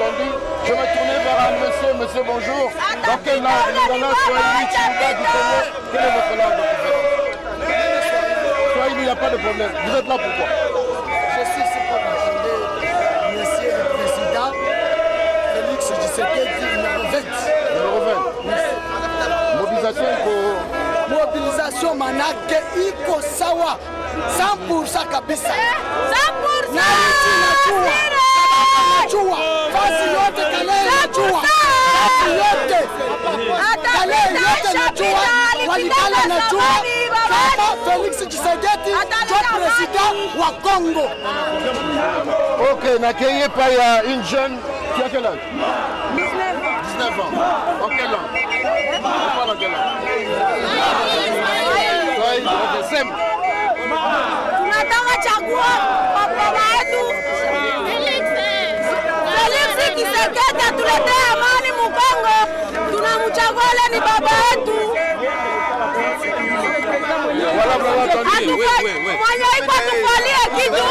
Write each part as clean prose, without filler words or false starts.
répondu. Je me tournais vers un monsieur, monsieur bonjour. Dans quelle langue? Lingala, Swahili, Chiluba, du Congo. Quelle est votre langue de préférence? Swahili, il n'y a pas de problème. Vous êtes là pourquoi? Je suis ici pour attendre monsieur le président Félix Tshisekedi, numéro 20. Numéro 20. Mobilisation pour... Mobilisation manake iko sawa 100% kabisa. 100%. Najua fasi yote Kale najua. Fasi yote Kale yote najua. Walikale najua. Kama Félix Tshisekedi ndio président wa Congo. Ok, n'accueillez pas, il y a une jeune qui a quel âge? 19 ans. En quelle langue? On parle en quelle langue? Tunataka chagua baba wetu Felix Tshisekedi atuletee amani Mukongo. Tunamchagua ni baba wetu. Mwenye iko tufalie kitu.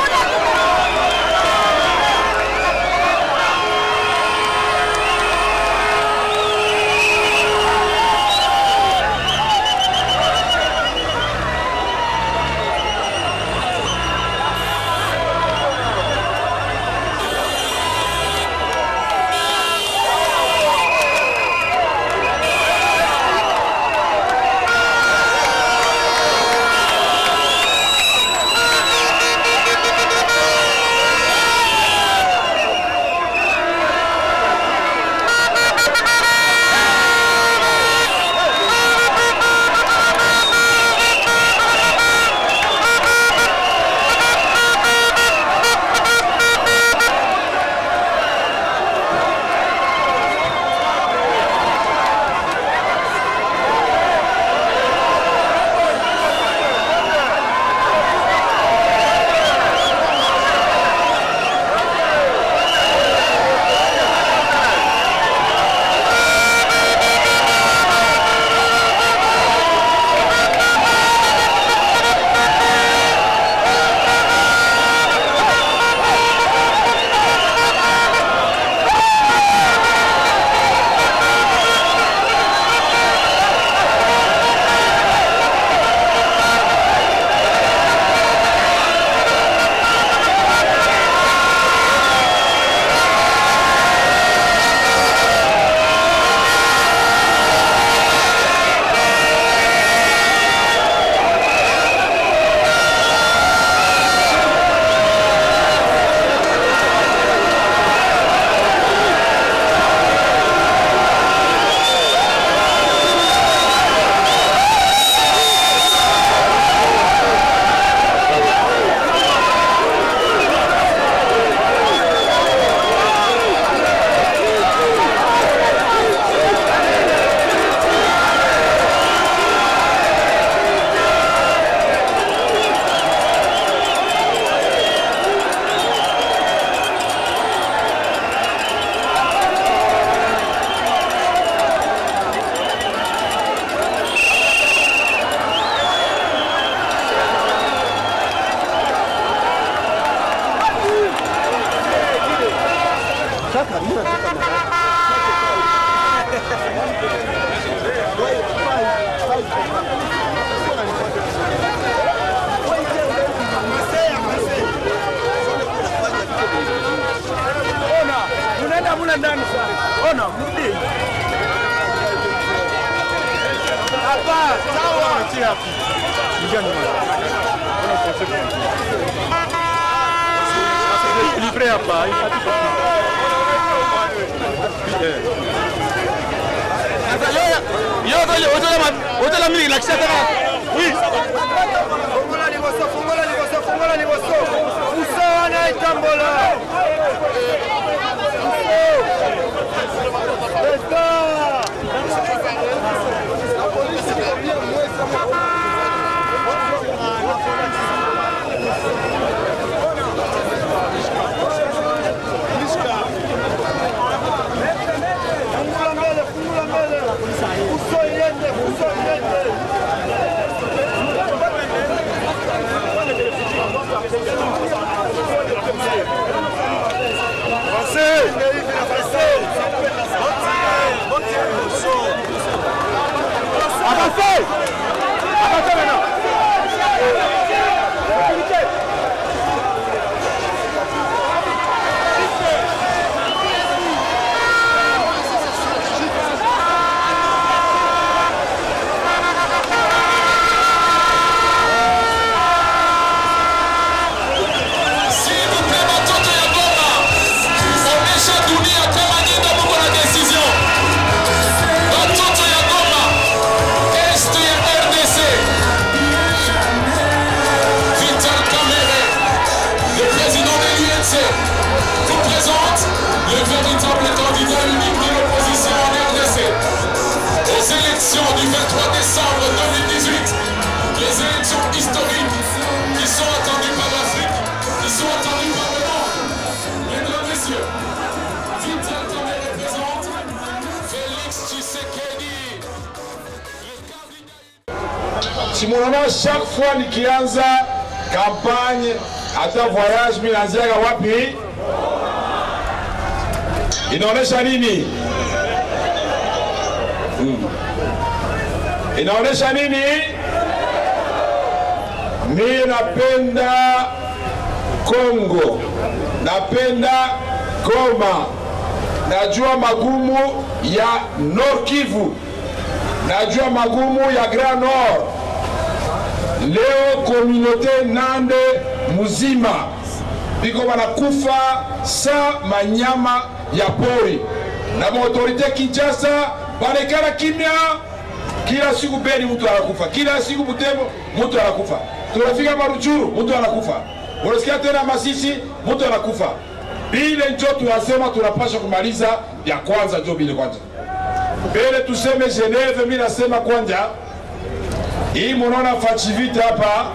Simonona chaque fois nikianza campagne hata voyage mimi naanziaga wapi? Inaonesha nini? Inaonesha nini? Mimi napenda Kongo, napenda Goma, najua magumu ya Nord Kivu, najua magumu ya Grand Nord. Leo communauté Nande muzima biko wanakufa sa manyama ya pori, na autorité Kinshasa banekana kimya. Kila siku Beni mtu anakufa, kila siku Butembo mtu anakufa, tunafika Maruchuru mtu anakufa, unasikia tena Masisi mtu anakufa. Bile njo tunasema tunapasha kumaliza ya kwanza, njo bile kwanza. Bele tuseme Geneve, mimi nasema kwanza hii munaona fachivita hapa,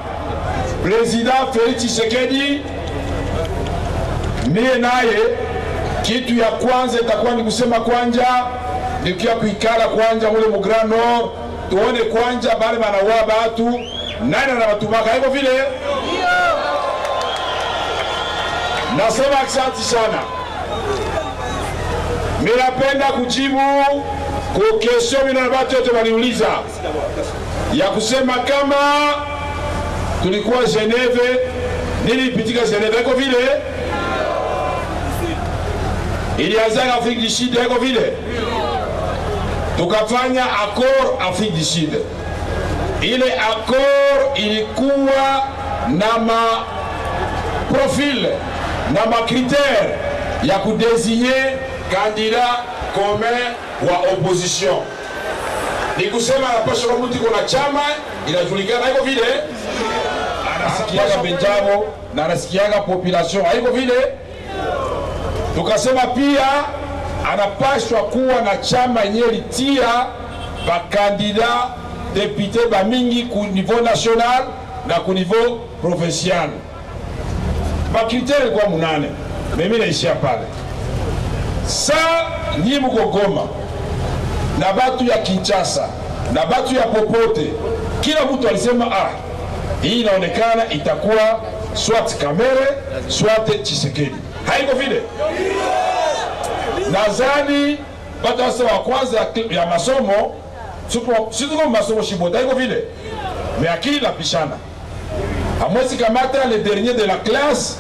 President Felix Tshisekedi mie naye kitu ya kwanza itakuwa ni kusema kwanja ni kia kuikala kwanja mule mu Grand Nord, tuone kwanja bale banaua batu nani anabatumaka hivyo vile. Nasema asante sana. Mimi napenda kujibu kwa kesho mimi na watu wote waliuliza ya kusema kama tulikuwa Geneve, nini ipitika Geneve iko vile? Ilianza Afrique du Sud iko vile? Tukafanya accord Afrique du Sud. Ile accord ilikuwa na ma profil na ma critère ya kudesigner candidat commun wa opposition. Ni kusema anapasha kwa mtu kuna chama inajulikana iko vile, anasikiaga Benjamo na anasikiaga population haiko vile. Tukasema pia anapashwa kuwa na chama yenye litia bakandida député ba mingi ku niveau national na ku niveau provincial. Ba critère kwa munane, mimi naishia pale. Sa nyi mko Goma na batu ya Kinshasa na batu ya popote, kila mtu alisema hii inaonekana itakuwa swat Kamere swat Tshisekedi. Haiko vile. Nazani batu wasa wa kwanza ya masomo situko masomo shibota haiko vile. Mais akili la pishana. Amwezi kamata le dernier de la classe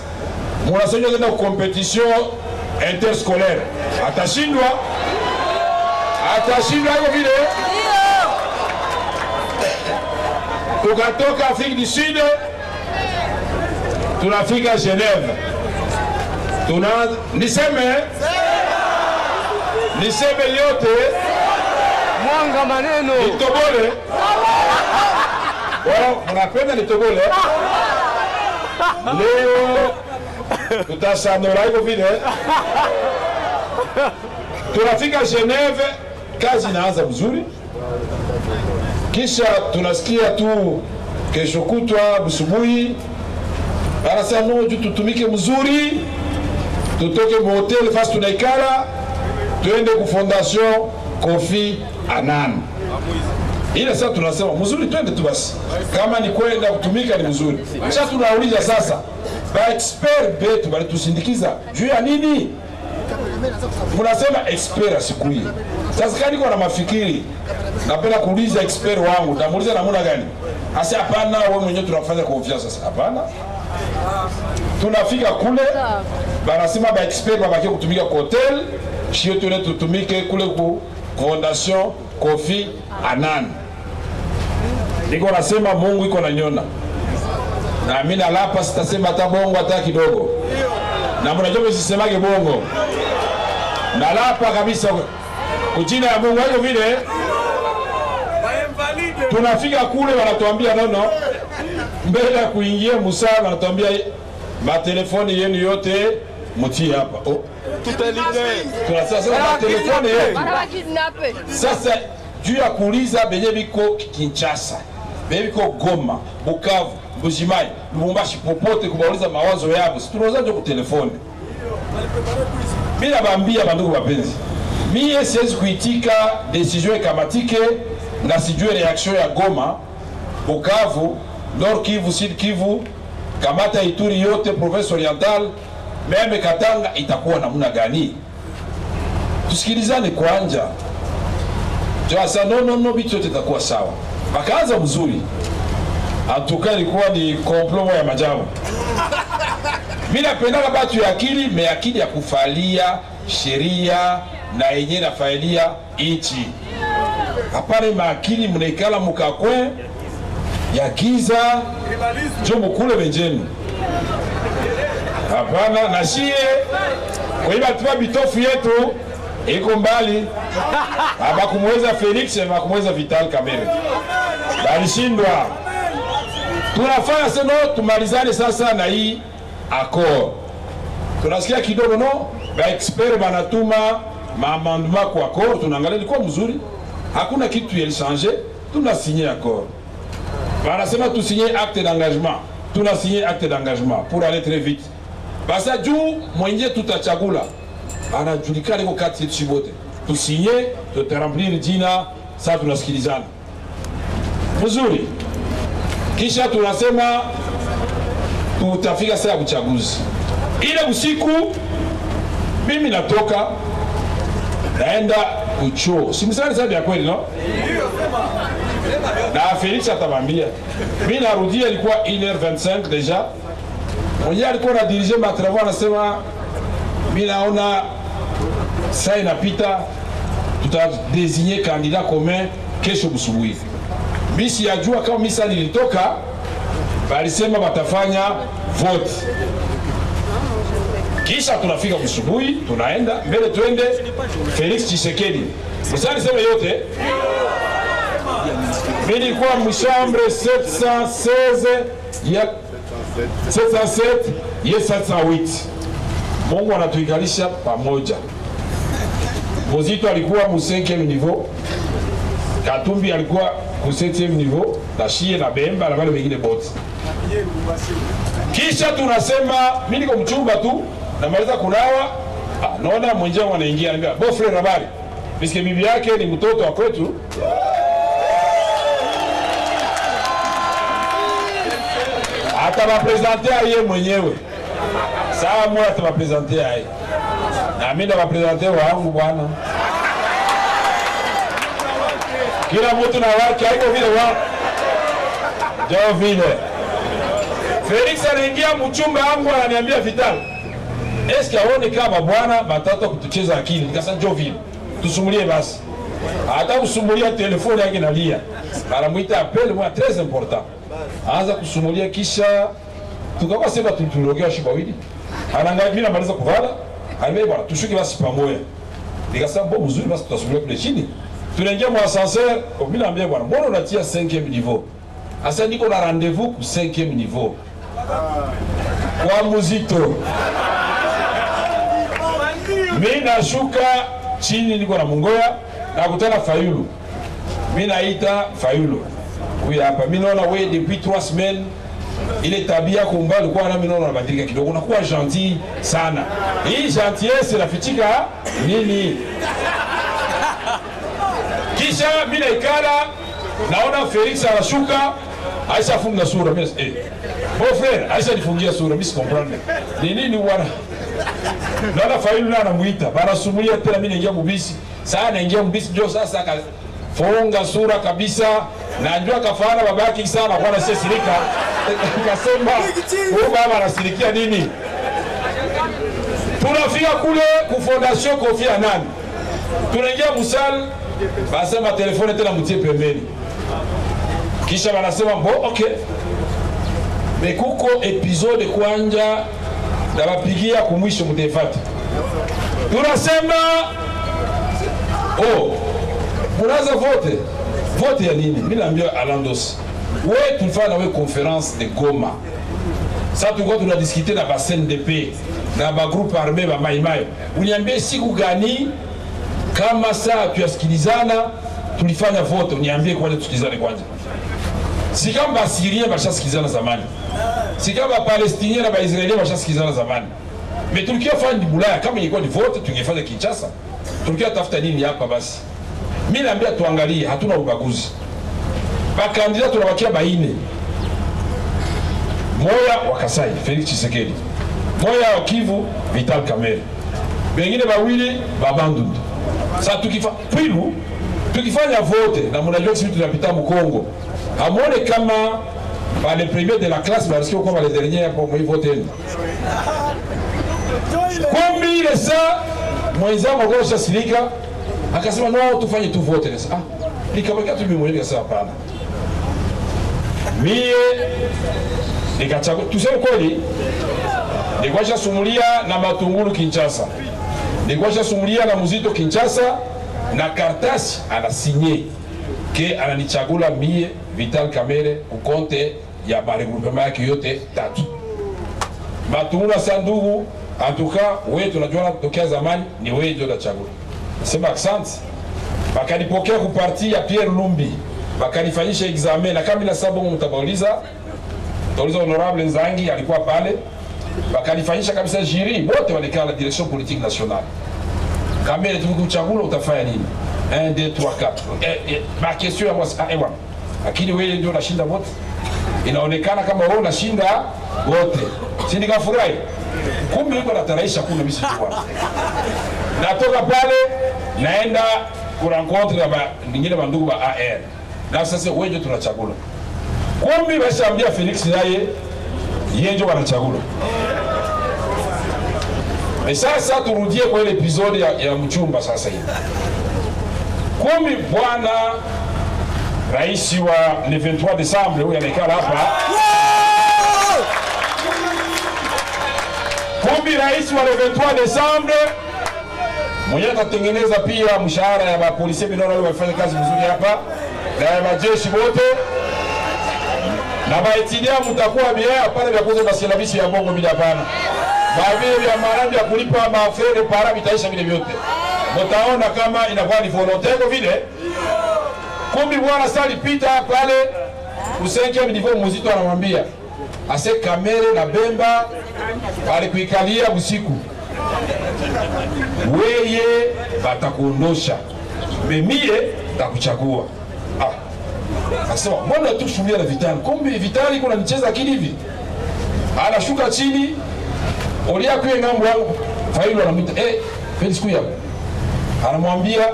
mwanasonyo tena compétition interscolaire. Atashindwa haiko vile. Tukatoka Afrique du Sud tunafika Genève. Niseme yote mwanga maneno nitobole. Mnapenda nitobole? Leo tutasanora hivyo vile. Tunafika Genève, kazi inaanza mzuri. Kisha tunasikia tu kesho kutwa busubuhi anasema no juu tutumike mzuri, tutoke mu hotel fast tunaikala tuende ku fondation Kofi Annan. Ile sasa tunasema mzuri, twende tu basi, kama ni kwenda kutumika ni mzuri. Sasa tunauliza sasa ba expert betu bali tusindikiza juu ya nini? Mnasema expert asikui. Sasa kani kwa na mafikiri, napenda kuuliza expert wangu, namuuliza namna gani? Asa hapana, wewe mwenyewe tunafanya confiance sasa. Hapana. Tunafika kule banasema ba expert babaki kutumika kwa hotel, shio tutumike kule ku fondation Kofi Annan. Niko nasema Mungu iko na nyona. Na mimi nalapa sitasema hata bongo hata kidogo. Na mnajua msisemage bongo. Nalapa kabisa kujina ya Mungu hayo vile. Tunafika kule wanatuambia nono. Mbele ya kuingia musala wanatuambia matelefoni yenu yote mutie hapa. Oh, tunasema matelefoni yetu. Sasa juu ya kuuliza benye biko Kinshasa, benye biko Goma, Bukavu, Mbujimai, Lubumbashi, popote kubauliza mawazo yao, si tunaweza ndio kutelefoni. Mimi nabaambia bandugu wapenzi, mimi siwezi kuitika decision ikamatike na sijue reaction ya Goma Bukavu, Nord Kivu, Sud Kivu, kamata Ituri yote, province orientale, meme Katanga, itakuwa namna gani? Tusikilizane kwanja. Sasa no bitu yote itakuwa sawa. Bakaanza mzuri. Atuka ilikuwa ni komplomo ya majabu. Mimi napenda batu ya akili, me akili ya kufalia sheria na yenye nafalia nchi. Hapana maakili mnaikala mukakwe ya giza jo mukule benjenu. Hapana na shie kwa hiyo atuwa bitofu yetu iko mbali. Abakumweza Felix na abakumweza Vital Kamerhe. Balishindwa. Tunafanya seno tumalizane sasa na hii accord. Tunasikia kidogo no? Ba expert banatuma maamendement kwa accord, tunaangalia ilikuwa mzuri. Hakuna kitu yalishange, tuna signé accord. Banasema tu signer acte d'engagement. Tuna signé acte d'engagement pour aller très vite. Basa juu mwenye tutachagula. Anajulikana iko kati yetu bote. Tu signer, tu remplir jina, sasa tunasikilizana. Mzuri. Kisha tunasema tutafika saa ya uchaguzi. Ile usiku mimi natoka naenda kuchuo. Simsani sasa ya kweli no? Na Felix atabambia. Mimi narudia ilikuwa 1h25 deja. Mwenye alikuwa na dirige ma travaux anasema mimi naona saa inapita tutadesigner candidat commun kesho busubuhi. Mimi sijajua kama misa nilitoka balisema batafanya vote. Kisha tunafika busubuhi, tunaenda mbele tuende Felix Tshisekedi. Msani sema yote. Mimi nilikuwa mchambre 716 ya 707 ya 708. Mungu anatuikalisha pamoja. Mozito alikuwa mu 5e niveau. Katumbi alikuwa ku 7e niveau, na Shie na Bemba na wale wengine bote. Kisha tunasema mimi niko mchumba tu, namaliza kunawa, naona mwenjao anaingia anambia, "Bo frère habari." Biske bibi yake ni mtoto wa kwetu. Atawapresenter yeye mwenyewe. Sawa mwa atawapresenter yeye. Na mimi ndawapresenter wangu bwana. Kila mtu na wake haiko vile wa. Ndio vile. Felix anaingia mchumba wangu ananiambia Vital. Eske aone kama bwana batata kutucheza akili. Nikasema ndio vile. Tusumulie basi. Hata kusumulia telefoni yake nalia. Anamuita appel moi très important. Anza kusumulia kisha tukawa sema tulogea shibawili. Anaangalia mimi namaliza kuvala. Haime bwana tushuke basi pamoja. Nikasema bo mzuri basi tutasumulia kule chini. Tunaingia mu ascenseur, mimi naambia bwana mbona unatia 5e niveau? Asa niko na rendez-vous ku 5e niveau. Kwa Muzito. Mimi nashuka chini niko na Mungoya na kutana Fayulu. Mimi naita Fayulu. Huyu hapa mimi naona wewe depuis 3 semaines ile tabia kumba alikuwa na mimi naona unabadilika kidogo, unakuwa gentil sana. Hii gentillesse inafichika nini? Kisha mimi naikala naona Felix anashuka, Aisha funga sura mimi bon frère, Aisha nifungia sura mimi sikomprendre. Ni nini bwana? Naona Fayulu na anamuita, bana sumulia tena mimi naingia mbisi. Sasa naingia mbisi ndio sasa funga sura kabisa na njoo kafana babaki sana kwa nasi sirika. Nikasema huyu baba anasirikia nini? Tunafika kule ku Fondation Kofi Annan. Tunaingia musal, basema telefone tena mtie pembeni. Kisha wanasema bon okay. Mekuko episode kwanja na bapigia kumwisho mtefati. Tunasema oh unaza vote. Vote ya nini? Mimi naambia Alandos. Wewe tulifanya wewe conférence de Goma. Sasa tulikuwa tunadiscuter na bassin de paix na ba groupe armé ba Maimai. Uniambie siku gani kama saa tuyasikilizana tulifanya vote, uniambie kwanza tusikilizane kwanza. Si kama ba Syriens bashasikilizana zamani. Si kama ba Palestiniens na ba Israeliens bashasikilizana zamani. Mais tulikia fanya ni Bulaya kama ilikuwa ni vote tungefanya Kinshasa. Tulikia tafuta nini hapa basi? Mimi naambia tuangalie, hatuna ubaguzi. bakandida tunabakia baine. Moya wa Kasai Felix Tshisekedi, moya wa Kivu Vital Kamerhe, bengine bawili babandundu. Sasa tukifanya vote na mnajua sisi tunapita Mkongo, hamone kama ba les premiers de la classe parce que comme les derniers pour moi voter. Kombi ile saa mwenzangu ngosha silika akasema no tufanye tu vote sasa. Nikamwambia tu mimi mwenyewe sasa hapana. Mie nikachagua tuseme kweli, nikwasha sumulia na Matungulu Kinshasa, nikwasha sumulia na Muzito Kinshasa, na kartasi anasinye ke ananichagula mie Vital Kamerhe ukonte ya baregroupement yake yote tatu. Matungulu Sandugu antuka wewe tunajua tokea zamani ni wewe ndio unachagula. Sema asante. Bakanipokea ku parti ya Pierre Lumbi, bakanifanyisha examen na kama na sababu mtabauliza Tauliza honorable Nzangi alikuwa pale, bakanifanyisha kabisa jiri wote walikaa la direction politique nationale. Kamerhe tukikuchagula utafanya nini? 1 2 3 4. Ma question ya mwasi ewa. Lakini wewe ndio unashinda wote. Inaonekana kama wewe unashinda wote. Si nikafurahi. Kumbe yuko nataraisha kuna misi kwa. Natoka pale naenda ku rencontre ya nyingine bandugu ba AR. Na sasa wewe ndio tunachagula. Kumbi bashaambia Felix naye yeye ndio wanachagula. Sasa turudie kwa ile episode ya mchumba sasa hivi. Kumbi bwana rais wa le 23 Desembre huyu anaikala hapa. Kumbi rais wa le 23 Desembre mwenye atatengeneza pia mshahara ya mapolisi binona wale wafanya kazi nzuri hapa na ya majeshi wote. Na baitidia mutakuwa bia pale vya kuzo basilabisi ya bongo bila bana. Baadhi ya marandi ya kulipa mafere para bitaisha vile vyote. Mtaona kama inakuwa ni volontaire vile. Kumbi bwana sali pita pale usenke mdivo Muzito anamwambia ase Kamerhe na Bemba alikuikalia usiku. Weye batakuondosha. Memie takuchagua. Asema mbona tu shumia na Vital? Kumbe Vital kuna nicheza akili hivi. Anashuka chini. Olia kwa ngambo yangu. Failo anamwita Felix kuya. Anamwambia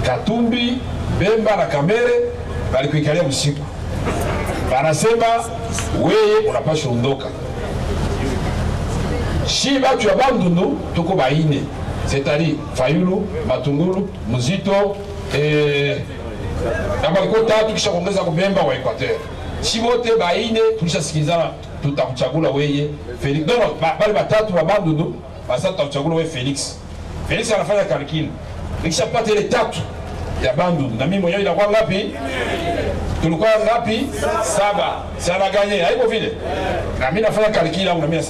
Katumbi, Bemba na Kamerhe walikuikalia usiku. Anasema wewe unapaswa ondoka. Shiba tu ya bandundu tuko baine. C'est-à-dire Fayulu, Matungulu, Muzito kama liko tatu kisha kuongeza kubemba wa Equateur. Si wote baine tulishasikilizana tutakuchagula wewe Felix. Non, bali batatu wa bandundu basa tutakuchagula wewe Felix. Felix anafanya calcul. Nikishapata ile tatu ya bandundu na mimi mwenyewe inakuwa ngapi? Tulikuwa ngapi? 7. Si anaganye, haiko vile. Na mimi nafanya calcul yangu na mimi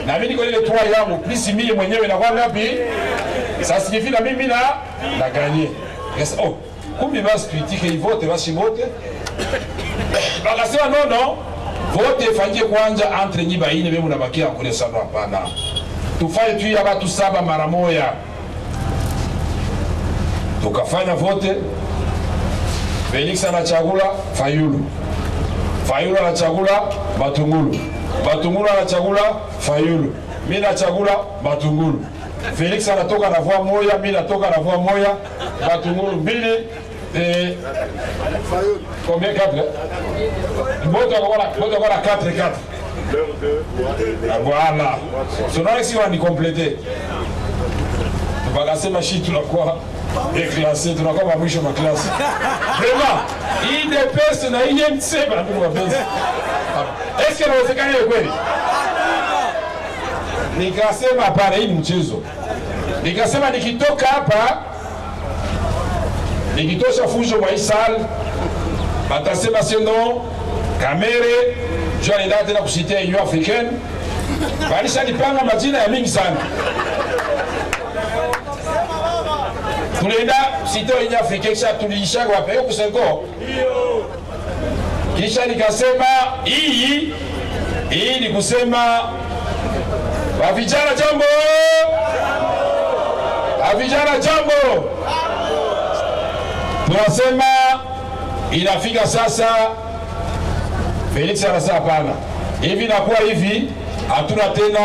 na mimi niko ile 3 yangu plus mimi mwenyewe inakuwa ngapi? Sasa signifie na mimi na gagner. Yes, kumbi basi tuitike vote basi vote. Bakasema non, vote ifanyike kwanza entre nyi baine mimi unabakia kule sana hapana. Tufanye tu ya watu 7 mara moja. Tukafanya vote. Felix anachagula Fayulu. Fayulu anachagula Matungulu. Matungulu anachagula Fayulu. Mimi nachagula Matungulu. Felix anatoka na voix moja, mimi natoka na voix moja. Matungulu mbili combien 4? Moto akora 4. Voilà. Sonore si on y compléter. Tukasema shi tunakuwa déclassé, tunakuwa mwisho wa classe. Vraiment, hii DPS na hii MC bana ndio wapenzi. Est-ce que inawezekana kweli? Nikasema hapana, hii ni mchezo. Nikasema nikitoka hapa nikitosha fujo wa isal batasema sinon Kamerhe je anaenda tena kusitia Union Africaine. Balisha nipanga majina ya mingi sana. Tulienda sito Union Africaine kisha tuliisha kwa peo kusengo. Kisha nikasema hii ni kusema vijana jambo. Vijana jambo. Tunasema Inafika sasa Felix anasema hapana. Hivi nakuwa hivi hatuna tena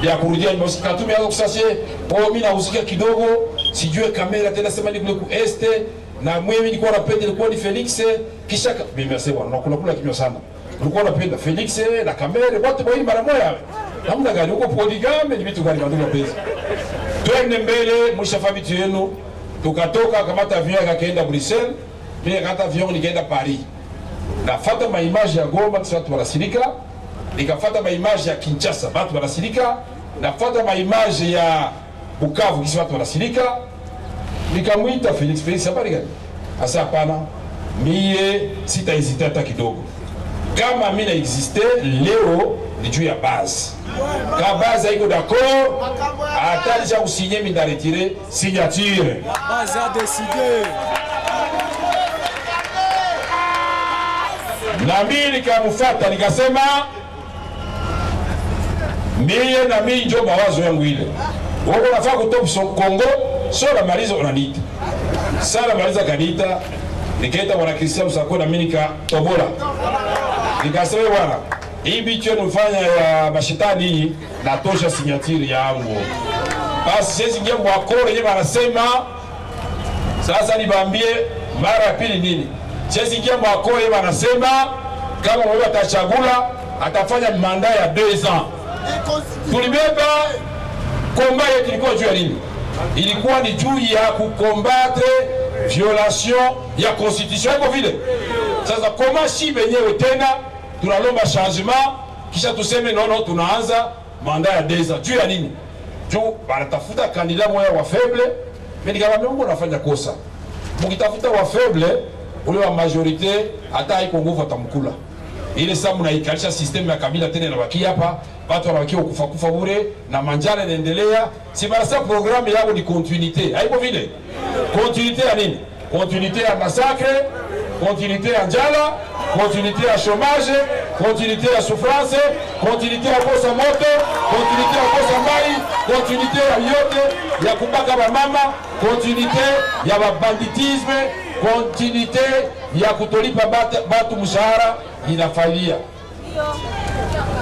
ya kurudia nyuma. Katumbi hapo kusashe, mimi nahusika kidogo, sijue kamera tena sema ni kule ku este na mimi nilikuwa napenda ilikuwa ni Felix kisha mimi nasema unakula kimyo sana. Ulikuwa unapenda Felix na kamera wote kwa hii mara moja. Hamna gani huko polygame ni vitu gani ndio pesa. Twende mbele mshafa vitu yenu. Tukatoka kamata avion akaenda Bruxelles, mimi nikata avion nikaenda Paris. Nafuata maimage ya Goma kisha watu wanasilika, nikafuata maimage ya Kinshasa watu wanasilika, nafuata maimage ya Bukavu kisha watu wanasilika. Nikamwita Felix, habari gani? Asa hapana, mie sitahesita hata kidogo. Kama mimi na existe leo ni juu ya base. Ka base haiko d'accord, hata nisha kusigner mimi nda retirer signature. Base a décidé. Na mimi nikamfuata nikasema mie na mimi ndio mawazo yangu ile. Wao wanafaa kutoka Kongo, sio la maliza unaniita. Sala maliza kanita, nikaita bwana Christian Sako na mimi nikatobola. Nikasema bwana, hii bicho nifanya ya mashetani hii natosha signature yangu. Basi sisi ngie mwakoro yeye anasema sasa nibaambie mara ya pili nini? Sisi ngie mwakoro yeye anasema kama wewe atachagula atafanya manda ya 2 ans. Tulibeba komba yetu ilikuwa juu ya nini? Ilikuwa ni juu ya kukombatre violation ya constitution iko vile. Sasa koma si benyewe tena tunalomba changement kisha tuseme nono tunaanza manda ya 2 ans. Juu ya nini? Juu wanatafuta kandida moya wa faible, mimi nikamwambia Mungu anafanya kosa. Mkitafuta wa faible ule wa majorite hata haiko nguvu atamkula. Ile sasa mnaikalisha system ya kabila tena inabaki hapa, watu wanabaki kufa bure na manjana inaendelea. Si mara sasa programu yao ni continuité. Haiko vile. Continuité ya nini? Continuité ya massacre, continuité ya njala, continuité ya chômage, continuité ya souffrance, continuité ya kosa moto, continuité ya kosa mai, continuité ya yote ya kubaka ba mama, continuité ya banditisme, continuité ya kutolipa batu mshahara inafalia.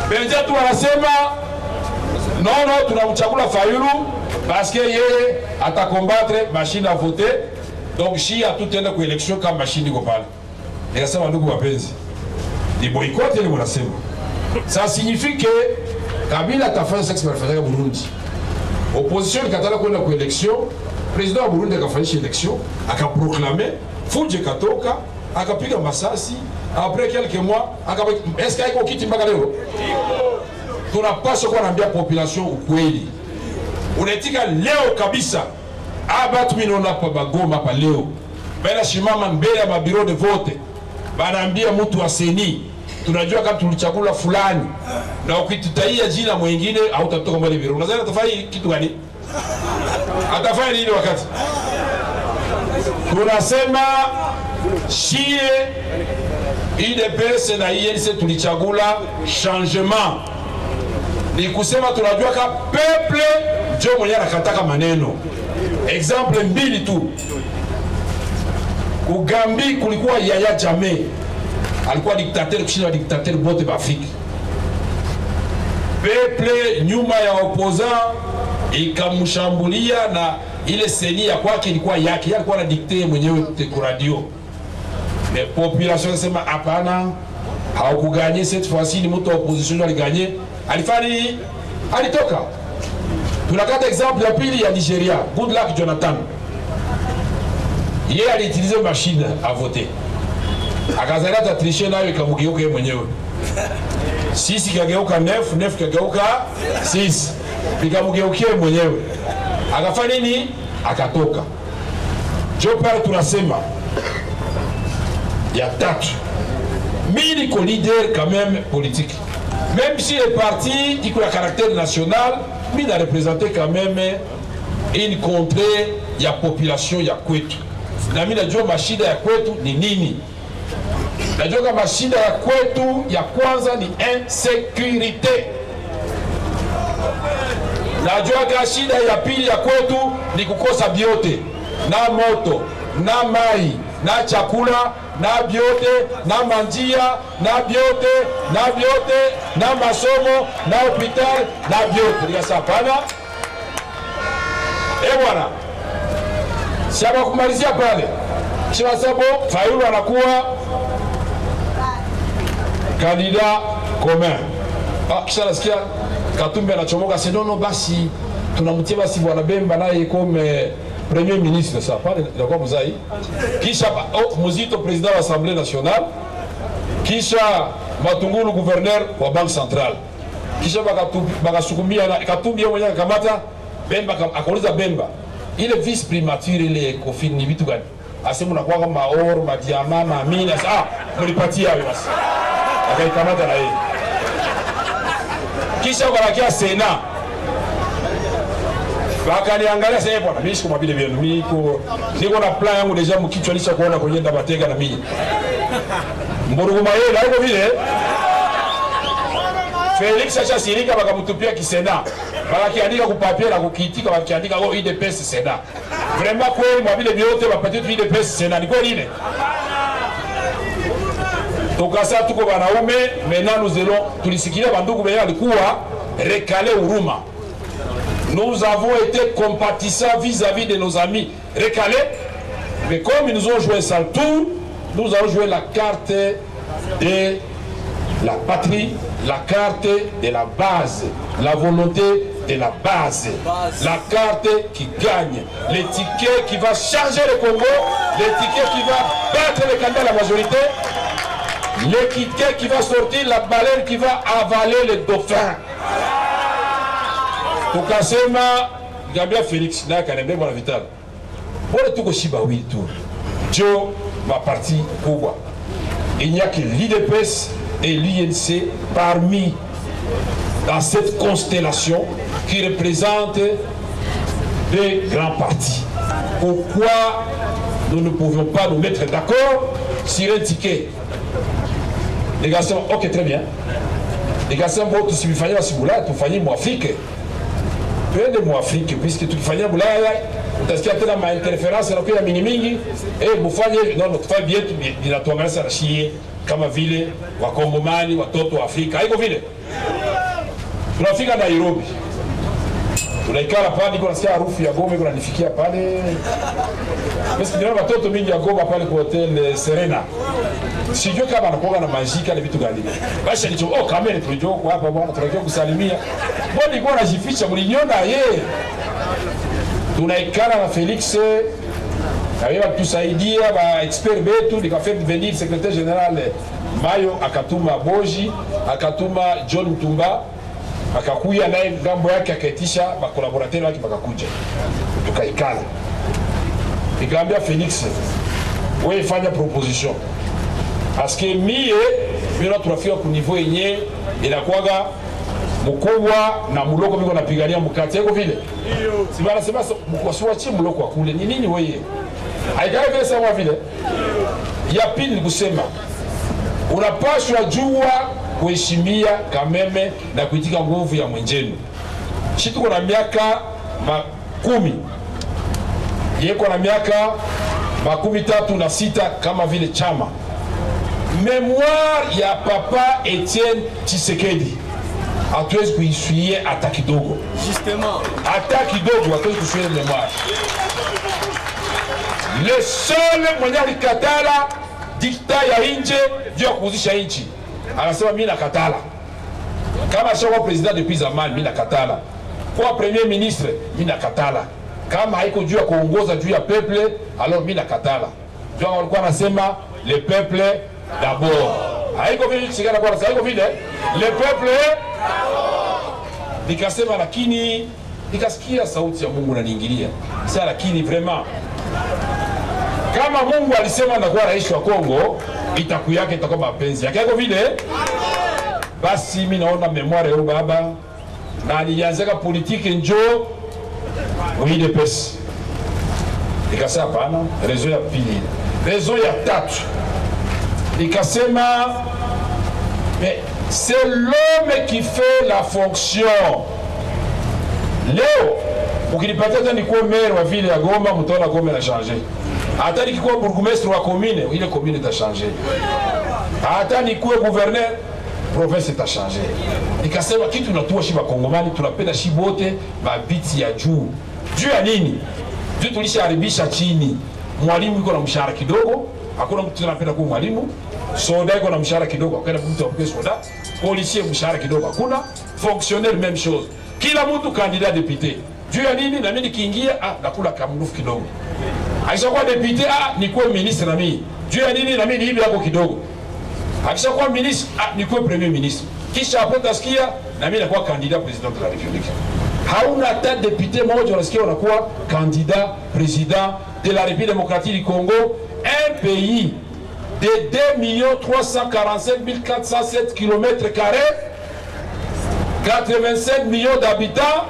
Benja tu wanasema non tunamchagula Fayulu parce que yeye atakombattre machine à voter, donc si a tout ende ku election kama machine iko pale. Nikasema ndugu wapenzi, ni boycott ile wanasema. Ça signifie que Kabila atafanya sex malfaiteur Burundi. Opposition ikatala kwenda ku election, president wa Burundi akafanyisha election, akaproclamer Fuje katoka, akapiga masasi, après quelques mois, est-ce qu'il y a kiti mpaka leo? Tunapaswa kuwa naambia population ukweli. Unatika leo kabisa, abatu minona pa Bagoma pa leo. Bana shimama mbele ya mabiro de vote. Banaambia mtu wa seni, tunajua kama tulichakula fulani na ukitutaia jina mwingine hautatoka mbele biro. Unadhani atafanya kitu gani? Atafanya nini wakati? Tunasema shie IDPS na INC tulichagula changement. Ni kusema tunajua ka peuple ndio mwenye anakataka maneno. Exemple mbili tu. Ugambi kulikuwa Yaya Jammeh. Alikuwa dictateur kushinda dictateur bote ba Afrika. Peuple nyuma ya opposant ikamshambulia na ile seni ya kwake ilikuwa yake, alikuwa na dictate mwenyewe kwa radio. Mais population sema hapana, hawakuganye cette fois-ci, ni mtu wa opposition aliganye. Alifani alitoka. Tunakata exemple ya pili ya Nigeria, Goodluck Jonathan. Yeye aliutilize machine à voter. Akazalata ta tricher nayo ikamugeuka yeye mwenyewe. Sisi kageuka 9 kageuka 6. Ikamugeukia mwenyewe. Akafanya nini? Akatoka. Jo pale tunasema ya tatu. Mimi niko leader quand même politique. Même si le parti qui a un caractère national, mimi na représenter quand même une contrée ya population ya kwetu. Na mimi najua mashida ya kwetu ni nini? Najua kama mashida ya kwetu ya kwanza ni insécurité. Najua kama shida ya pili ya kwetu ni kukosa biote na moto na mai na chakula na biote na manjia na biote na biote na masomo na hospital na biote. Nikasema pana bwana, siaba kumalizia pale kisha sabo Fayulu anakuwa kandida commun. Kisha nasikia Katumbi anachomoka sasa, no basi tunamtia basi bwana Bemba naye comme premier ministre. Ça pale inakuwa mzai. Kisha Muzito president wa Assemblée nationale, kisha Matungulu gouverneur wa Banque centrale, kisha bakasukumia na Katumbi yeye mwenyewe akamata Bemba, akauliza Bemba ile vice primature ile Ecofin ni vitu gani? Asema unakuwa kama maor madiama mamina. Mlipatia hayo basi, akaikamata na yeye. Kisha wakakia Sena, wakaniangalia sasa, bwana mimi sikuma vile vyenu, niko na plan yangu deja mkichwa nisha kuona kwenye ndabatega na mimi Mburuguma yeye hapo vile. Felix acha sirika bakamtupia kisena, bakakiandika ku papier na kukiitika, bakakiandika go IDPS Sena. Vraiment kweli mwa vile vyote bapatie tu IDPS Sena, ni kweli ile. Tukasa tuko wanaume, maintenant nous allons tulisikia bandugu baya alikuwa recalé Huruma. Nous avons été compatissants vis-à-vis de nos amis recalés, mais comme ils nous ont joué ça tour, nous allons jouer la carte de la patrie, la carte de la base, la volonté de la base, la carte qui gagne, l'étiquette qui va changer le Congo, l'étiquette qui va battre les candidats à la majorité, l'étiquette qui va sortir la baleine qui va avaler les dauphins. Tukasema Gambia Félix na Kanembe bwana Vital. Bora tuko shiba oui tu. Jo ma partie kubwa. Il n'y a que l'IDPS et l'INC parmi dans cette constellation qui représente des grands partis. Pourquoi nous ne pouvions pas nous mettre d'accord sur un ticket? Les gars sont ok, très bien. Les gars sont bon, si vous faites la Siboula, tu fais moi Afrique. Peu de moi Afrique, puisque tu fais Boula, tu as tellement ma interférence, alors qu'il y a mini et vous faites, non, tu fais bien, tu as toi ça chier, comme ville, ou à Congomani, ou à Toto Afrique, aïe, ville. Tu as fait à Nairobi. Tunaikala pale niko nasikia harufu ya gome kuna nifikia pale. Basi ndio watoto mingi ya goma pale kwa hotel Serena. Sijui kama anakuwa na majika na vitu gani. Basi nilicho kamera tunajua kwa hapa bwana tunajua kusalimia. Mbona nilikuwa najificha mliniona yeye. Tunaikala na Felix kaiwa tusaidia ba expert betu nikafanya venir secrétaire général Mayo akatuma Boji, akatuma John Mtumba, akakuya naye ngambo yake akaitisha ba collaborateur wake bakakuja. Tukaikala. Nikamwambia Felix, wewe fanya proposition. Parce que mie bila tunafika ku niveau yenye inakuwaga mkubwa na muloko biko napigania mkate yako vile. Si bana sema mkwasuachi muloko akule. Ni nini wewe? Haikaya vile sawa vile. Ya pili ni kusema unapaswa jua kuheshimia kameme na kuitika nguvu ya mwenjenu. Sisi tuko na miaka 10. Yeko na miaka 36 kama vile chama. Mémoire ya papa Etienne Tshisekedi. Hatuwezi kuisuie hata kidogo. Justement. Hata kidogo hatuwezi kuisuie mémoire. Le seul mwenye alikatala dikta ya nje ndio ya kuuzisha nchi. Anasema mimi nakatala. Kama shawa president depuis zamani mimi nakatala. Kwa premier ministre mimi nakatala. Kama haiko juu ya kuongoza juu ya peuple alors mimi nakatala. Ndio walikuwa wanasema le peuple d'abord. Haiko vile chikana kwa sababu haiko vile le peuple nikasema, lakini nikasikia sauti ya Mungu inaniingilia. Sasa lakini vraiment kama Mungu alisema ndakuwa rais wa Kongo, itaku yake itakuwa mapenzi yake. Haiko vile basi mimi naona memoire ya baba na nilianza politique njoo UDPS. Nikasema hapana, raison ya pili, raison ya tatu. Nikasema mais c'est l'homme qui fait la fonction. Leo ukinipatia tena nikuwa maire wa ville ya Goma, mtaona Goma na changer. hata nikikuwa bourgmestre wa commune, ile commune itachangé. Hata nikuwe gouverneur, province itachangé. Nikasema kitu tunatoa shiba Kongomani, tunapenda shiba wote mabiti ya juu. Juu ya nini? Juu tulisharibisha chini. Mwalimu yuko na mshahara kidogo, hakuna mtu anapenda kuwa mwalimu. Soda yuko na mshahara kidogo, hakuna mtu apokee soda. Policier mshahara kidogo, hakuna. Fonctionnaire même chose. Kila mtu candidat député. Juu ya nini? Na mimi nikiingia nakula kamrufu kidogo. Akishakuwa député nikuwe ministre na mimi. Juu ya nini? Na mimi hivi yako kidogo. Akishakuwa ministre nikuwe premier ministre. Kisha hapo tasikia na mimi nakuwa candidat président de la République. Hauna hata député mmoja unasikia unakuwa candidat président de la République démocratique du Congo, un pays de 2 345 407 km², 85 millions d'habitants,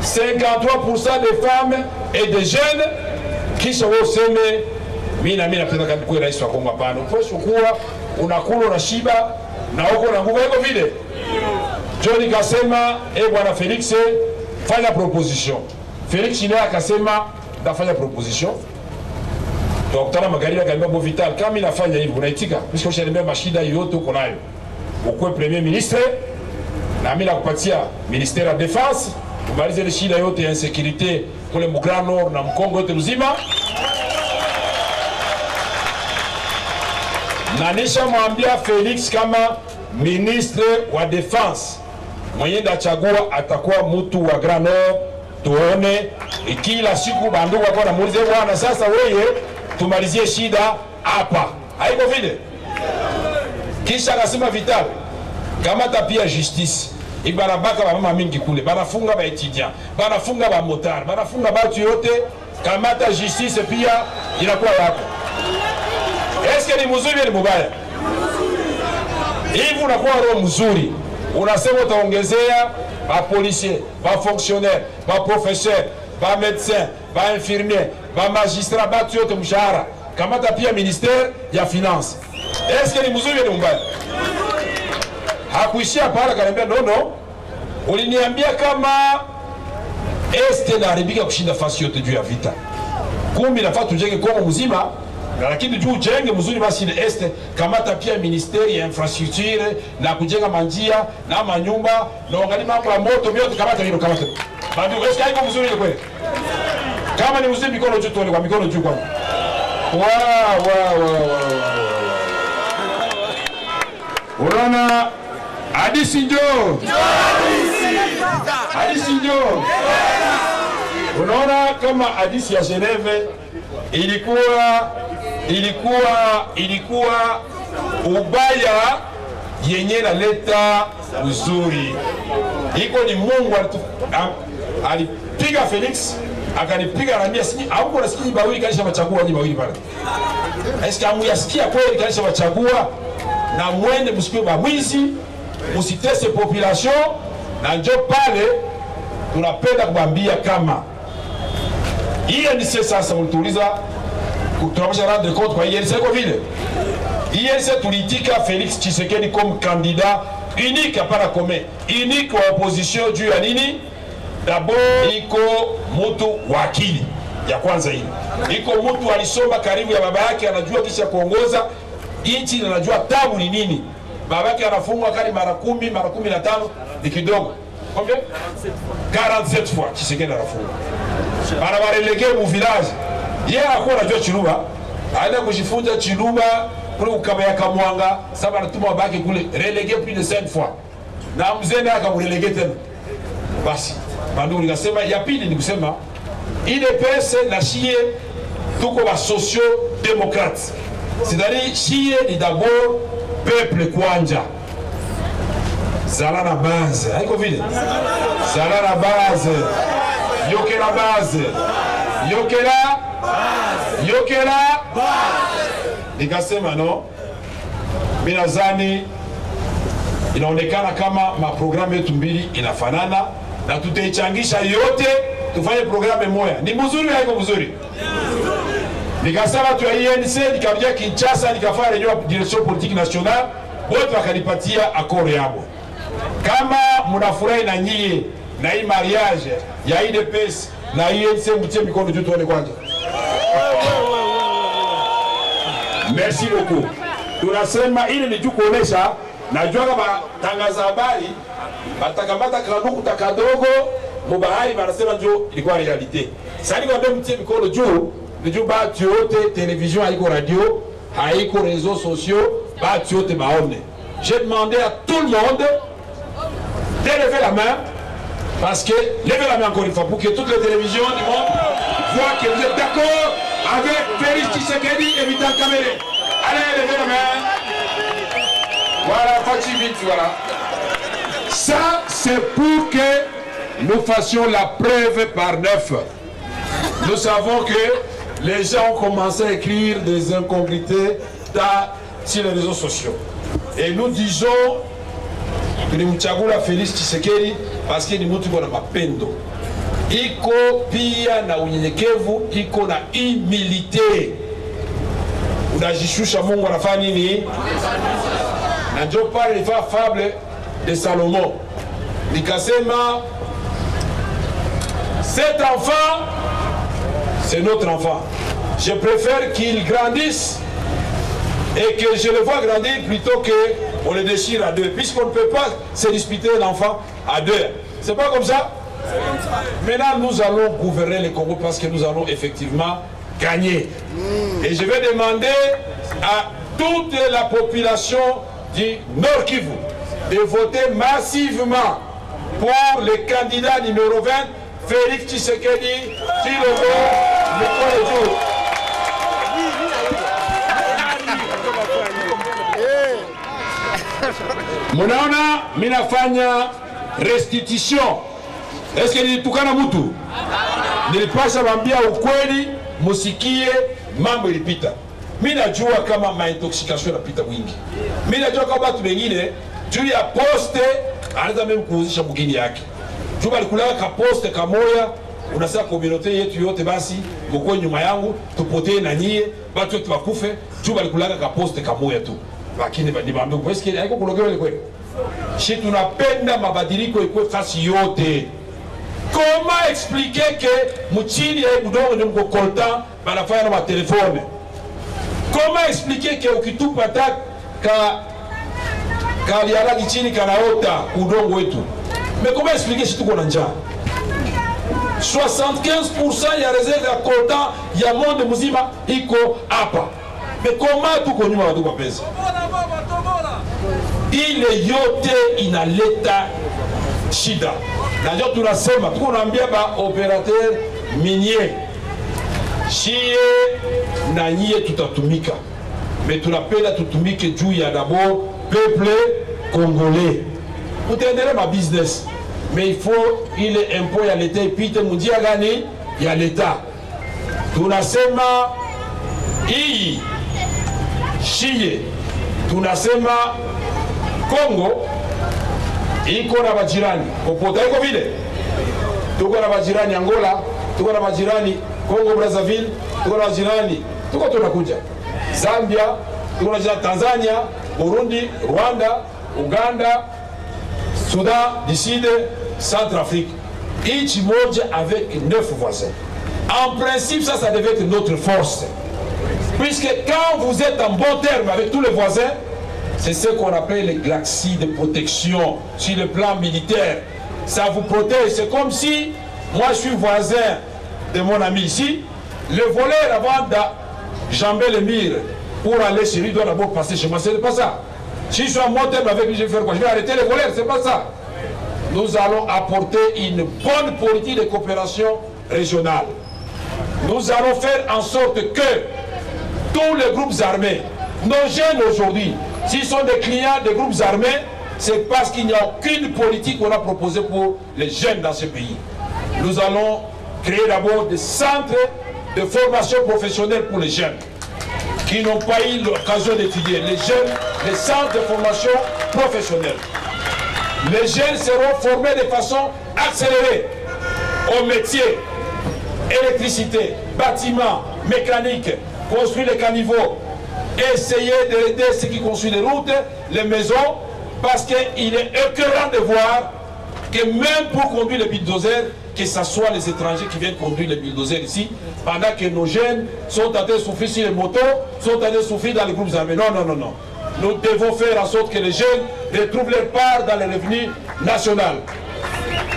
53% des femmes et des jeunes. Kisha wewe useme mimi napenda kuwa rais wa Kongo? Hapana. Upaswa kuwa unakula na shiba na uko na nguvu yako vile. John kasema bwana Felix fanya proposition. Felix naye akasema ndafanya proposition. Tukutana magari akaniambia Bo Vital, kama inafanya hivi unaitika? Kisha ushaniambia mashida yote uko nayo. Ukwe premier ministre na mimi nakupatia ministère ya défense, umalize ile shida yote ya insécurité kule mu Grand Nord na Mkongo yote mzima. Na nishamwambia Felix kama ministre wa défense mwenye ndachagua atakuwa mtu wa Grand Nord. Tuone kila siku bandugu wako na muulize bwana, sasa wewe tumalizie shida hapa, haiko vile. Kisha akasema Vital, kama tapia justice ibarabaka ba mama mingi kule, banafunga ba étudiant, banafunga ba motar, banafunga batu yote, kama ta justice pia inakuwa yako. Eske ni mzuri ni mubaya? Hivi unakuwa roho mzuri, unasema utaongezea ba policier, ba fonctionnaire, ba professeur, ba médecin, ba infirmier, ba magistrat, ba tuyote mshahara. Kamata pia ministère ya finance. Eske ni mzuri ni mbaya? Hakuishia pala, kaniambia no, uliniambia kama este na haribika kushinda fasi yote juu ya vita. Kumbi nafaa tujenge Kongo mzima, lakini juu jenge mzuri basi ni este. Kamata pia ministeri ya infrastructure na kujenga manjia na manyumba na angalia mambo ya moto vyote, kamata hilo, kamata. Bandu eske haiko mzuri ile kweli? Kama ni mzuri mikono juu, tuone kwa mikono juu kwa. Unaona hadisi njoo. Hadisi njoo. Unaona kama hadisi ya Geneve ilikuwa ubaya yenye na leta uzuri. Iko ni Mungu alipiga Felix, akanipiga na mimi siji au kuna siji bawili kanisha machagua ni bawili pale. Eske amu yasikia kweli kanisha machagua na mwende msikiwe ba mwizi, msitese population na njo pale tunapenda kubambia kama INC sasa mtuliza tunapasha rendre compte kwa INC kwa vile INC tulitika Felix Tshisekedi comme candidat unique hapana commun, unique wa opposition juu ya nini? D'abord iko mtu wakili ya kwanza hii. Iko mtu alisoma karibu ya baba yake, anajua kisha kuongoza nchi na anajua tabu ni nini. Baba yake anafungwa kali mara 10, mara 15 ni kidogo. Combien? 47 fois Tshisekedi anafungwa. Para barelege mu village. Yeye hakuwa anajua Chiluba. Aenda kujifunza Chiluba kule ukaba ya Kamwanga, sasa anatuma babake kule relege plus de 5 fois. Na mzee naye akamrelege tena. Basi bandu nikasema ya pili ni kusema ile pesa na shie tuko ba socio-démocrate. C'est-à-dire shie ni d'abord peuple kwanja. Zala na base, haiko vile. Zala na base. Yokela base. Yokela base. Nikasema no. Mimi nadhani inaonekana kama maprogramu yetu mbili inafanana na tutaichangisha yote tufanye programu moja. Ni mzuri haiko mzuri? Nikasema tu ya INC nikabia Kinshasa nikafanya reunion direction politique nationale, wote wakanipatia accord yao. Kama mnafurahi na nyie na hii mariage ya IDPS na INC, mtie mikono juu tuone kwanza. Merci beaucoup. Tunasema ili ni juu kuonesha najua kama tangaza habari batakamata kanuku takadogo mubahari wanasema ndio ilikuwa realite. Sasa niko ndio mtie mikono juu ni juu batu yote télévision haiko radio haiko réseaux sociaux batu yote baone. J'ai demandé à tout le monde de lever la main parce que levez la main encore une fois pour que toutes les télévisions du monde voient que vous êtes d'accord avec Félix Tshisekedi et Vital Kamerhe. Allez, levez la main. Voilà, faites vite, voilà. Ça, c'est pour que nous fassions la preuve par 9. Nous savons que les gens ont commencé à écrire des incongruités sur les réseaux sociaux. Et nous disons que nous avons Félix Tshisekedi parce que nous avons mapendo. Iko pia na unyenyekevu, iko na humilité. Unajishusha Mungu anafanya nini? Na ndio pale ilifaa fable de Salomon. Nikasema cet enfant c'est notre enfant. Je préfère qu'il grandisse et que je le vois grandir plutôt qu'on le déchire à deux. Puisqu'on ne peut pas se disputer l'enfant à deux. C'est pas comme ça? Maintenant, nous allons gouverner le Congo parce que nous allons effectivement gagner. Et je vais demander à toute la population du Nord Kivu de voter massivement pour le candidat numéro 20, Félix Tshisekedi, Tshilombo Mekolo. Munaona minafanya restitution. Est-ce que nilitukana mtu? Nilipasha wambia ukweli, musikie mambo ilipita. Mimi najua kama intoxication inapita wingi. Mimi najua kama watu wengine juu ya poste anaweza mimi kuuzisha mgini yake. Juu alikula ka poste kamoya, unasema community yetu yote basi mko nyuma yangu tupotee na nyie, watu wetu wakufe, juu alikula ka poste kamoya tu. Lakini niwaambie kwa sababu haiko kulogewa ile kweli. Sisi tunapenda mabadiliko ikuwe fasi yote. Comment expliquer que Mouchini et Boudon ne me coltant par la fin de ma téléphone? Comment expliquer que Okitu Patak Kaliala Gichini Kanaota Boudon Wetu? Mais comment expliquer si tout qu'on a déjà 75% il y a réserve à coltant, il y a monde de Mouzima, Iko Apa. Mais comment tout connu à tout pèse? Il est yote inaleta shida. D'ailleurs, tunasema tunaambia ba opérateur minier chie na nyie tutatumika, mais tunapenda tutumike juu ya d'abord peuple congolais. Utaendelea ma business, mais il faut ile impôt ya l'État ipite mundia gani ya l'État. Tunasema hii chie, tunasema Congo iko na majirani popote, iko vile tuko na majirani Angola, tuko na majirani Congo Brazzaville, tuko na majirani tuko tunakuja Zambia, tuko na Tanzania, Burundi, Rwanda, Uganda, Soudan du Sud, Centrafrique, each moja avec 9 voisins. En principe ça devait être notre force, puisque quand vous êtes en bon terme avec tous les voisins, c'est ce qu'on appelle les galaxies de protection sur le plan militaire. Ça vous protège. C'est comme si moi je suis voisin de mon ami ici. Le voleur avant d'enjamber le mur pour aller chez lui doit d'abord passer chez moi. Ce n'est pas ça. Si je suis en mon terme avec lui, je vais faire quoi? Je vais arrêter les voleurs. C'est pas ça. Nous allons apporter une bonne politique de coopération régionale. Nous allons faire en sorte que tous les groupes armés, nos jeunes aujourd'hui, s'ils sont des clients des groupes armés, c'est parce qu'il n'y a aucune politique qu'on a proposée pour les jeunes dans ce pays. Nous allons créer d'abord des centres de formation professionnelle pour les jeunes qui n'ont pas eu l'occasion d'étudier. Les jeunes, les centres de formation professionnelle. Les jeunes seront formés de façon accélérée au métier, électricité, bâtiment, mécanique, construire les caniveaux, essayer d'aider ceux qui construisent les routes, les maisons, parce qu'il est écœurant de voir que même pour conduire les bulldozers, que ce soit les étrangers qui viennent conduire les bulldozers ici, pendant que nos jeunes sont en train de souffrir sur les motos, sont en train de souffrir dans les groupes armés. Non, non, non, non. Nous devons faire en sorte que les jeunes retrouvent leur part dans les revenus nationaux.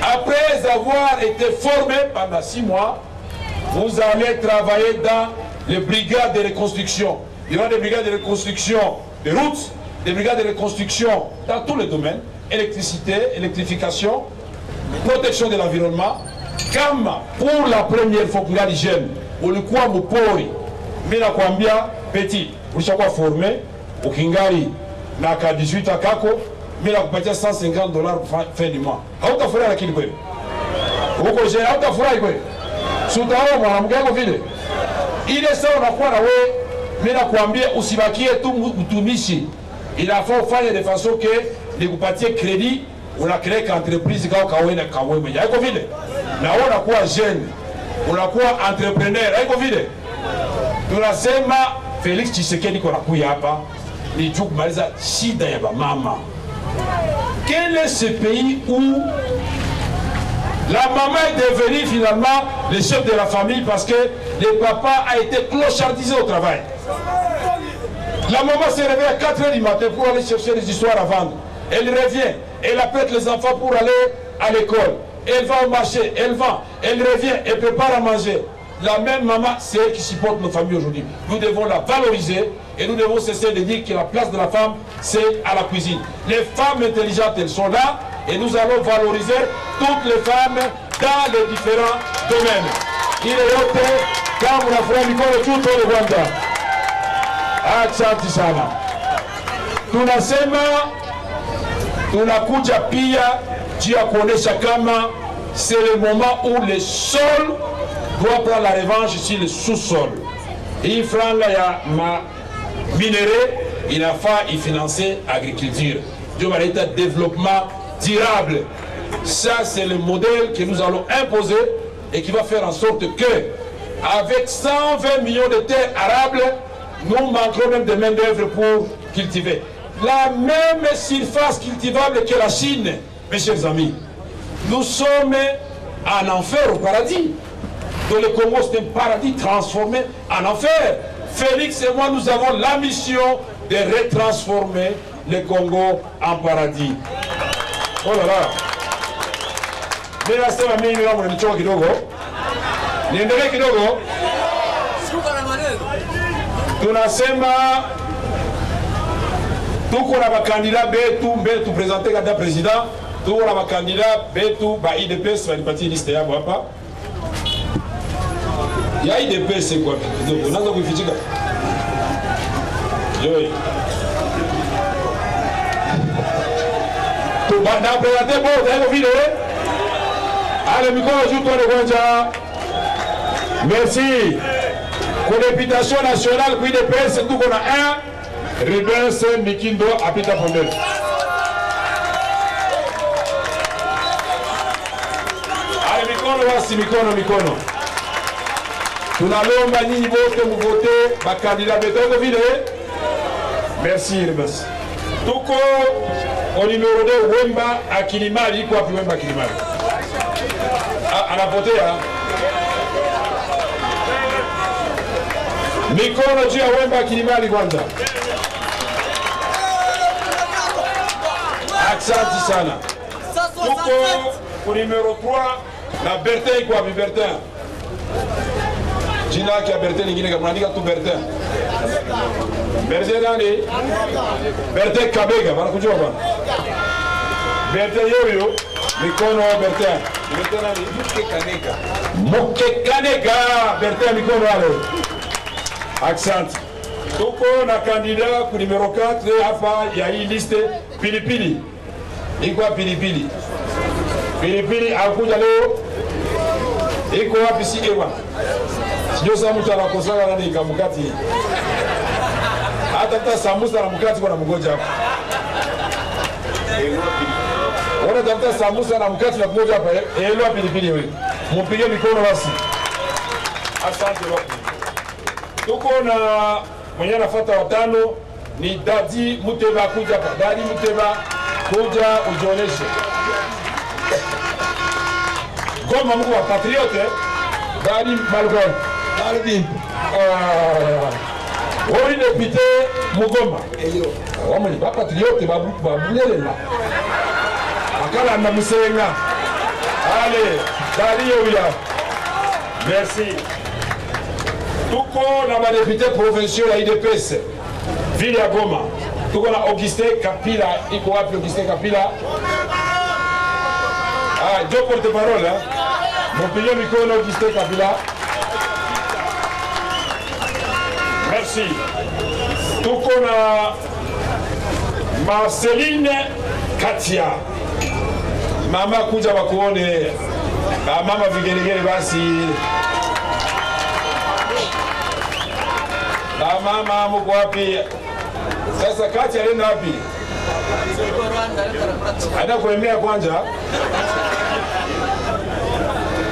Après avoir été formés pendant 6 mois, vous allez travailler dans les brigades de reconstruction. Il y aura des brigades de reconstruction des routes, des brigades de reconstruction dans tous les domaines, électricité, électrification, protection de l'environnement. Comme pour la première fois qu'on a l'hygiène, on le croit au pori, mais la Kwambia petit, vous savez quoi former, au Kingari, n'a qu'à 18 à Kako, mais la compagnie $150 fin du mois. How to fura la kilibwe? Uko je how to fura ikwe? Sutawa mwana mgako vile. Ile sawa na kwa na we, mimi nakwambia usibakie tu mtumishi. Inafaa ufanye de façon que nikupatie crédit, unakrea entreprise kao kawena kawema. Haiko vile. Na wewe unakuwa jeune, unakuwa entrepreneur. Haiko vile. Tunasema Felix Tshisekedi kwa nakuya hapa ni juu kumaliza shida ya mama. Quel est ce pays où la maman est devenue finalement le chef de la famille parce que le papa a été clochardisé au travail? La maman se réveille à 4 h du matin pour aller chercher les histoires à vendre. Elle revient, elle appelle les enfants pour aller à l'école. Elle va au marché, elle vend, elle revient, elle prépare à manger. La même maman, c'est elle qui supporte nos familles aujourd'hui. Nous devons la valoriser et nous devons cesser de dire que la place de la femme, c'est à la cuisine. Les femmes intelligentes, elles sont là et nous allons valoriser toutes les femmes dans les différents domaines. Il est yote, kama unafurahi mikono juu tuone Rwanda. Asante sana. Tunasema tunakuja pia juu ya kuonesha kama c'est le moment où le sol doit prendre la revanche sur le sous-sol. Il faut ma minerai, il a fait financer l'agriculture. Dieu va être développement durable. Ça, c'est le modèle que nous allons imposer et qui va faire en sorte que, avec 120 millions de terres arables, nous manquerons même de main-d'œuvre pour cultiver. La même surface cultivable que la Chine, mes chers amis. Nous sommes en enfer au paradis. Dans le Congo, c'est un paradis transformé en enfer. Félix et moi, nous avons la mission de retransformer le Congo en paradis. Oh là là. Mais là, c'est ma mine, là, on est kidogo. Niendelee kidogo. Tunasema tuko na bakandida betu mbele tu présenter kada président. Tuko na bakandida betu ba IDPS walipatia liste yao hapa. Ya IDPS c'est quoi? Donc on a donc fichika. Yo. Tu vas na présenter bon dans vidéo. Allez mikono juu toi le kwanza. Merci. Pour l'éputation nationale pour IDPS c'est tout qu'on a un. Rubens Mikindo apita Pondel. Allez mikono wasi mikono. Tunalomba nyinyi wote mvote bakandida betoko vile. Merci Rubens. Tuko au numéro 2 Wemba Akilimali iko wapi Wemba Akilimali? Anapotea. Mikono juu ya Wemba Akilimali kwanza. Asante sana. Tuko au numéro 3 na Bertin iko wapi Bertin? Jina yake ya Bertin lingine kama andika tu Bertin. Bertin nani? Bertin Kabega, wanakujua bwana. Bertin yoyo, mikono Bertin. Bertin nani? Mukekanega. Bertin mikono wale. Accent. Tuko na kandida ku numero 4 hapa ya hii liste Pilipili. Iko Pilipili. Pilipili akuja leo. Iko wapi si ewa? Sio samu tunakosana nani kamukati. Hata samusa na mkati kwa mgoja hapa. Wana tafuta samusa na mkati na mgoja hapa. Elewa Pilipili wewe. Mpige mikono basi. Asante wapi. Tuko na mwenye anafuata watano ni Dadi Muteba kuja hapa. Dadi Muteba kuja ujioneshe. Goma mko wa patriote Dani Malgon. Dani. Oui, député Mugoma. On n'est pas patriote, babulele là. Akala na musenga. Allez, Dani Ouya. Merci. Tuko na ba député provinciaux la IDPS. Ville ya Goma. Tuko na Augustin Kapila, iko wapi Augustin Kapila? Ah, je porte parole hein. Mon pays mikono Augustin Kapila. Merci. Tuko na Marceline Katia. Mama kuja bakuone. Mama vigelegele basi. Mama mko wapi? Sasa Katia alienda wapi? Ana kuemea kwanza.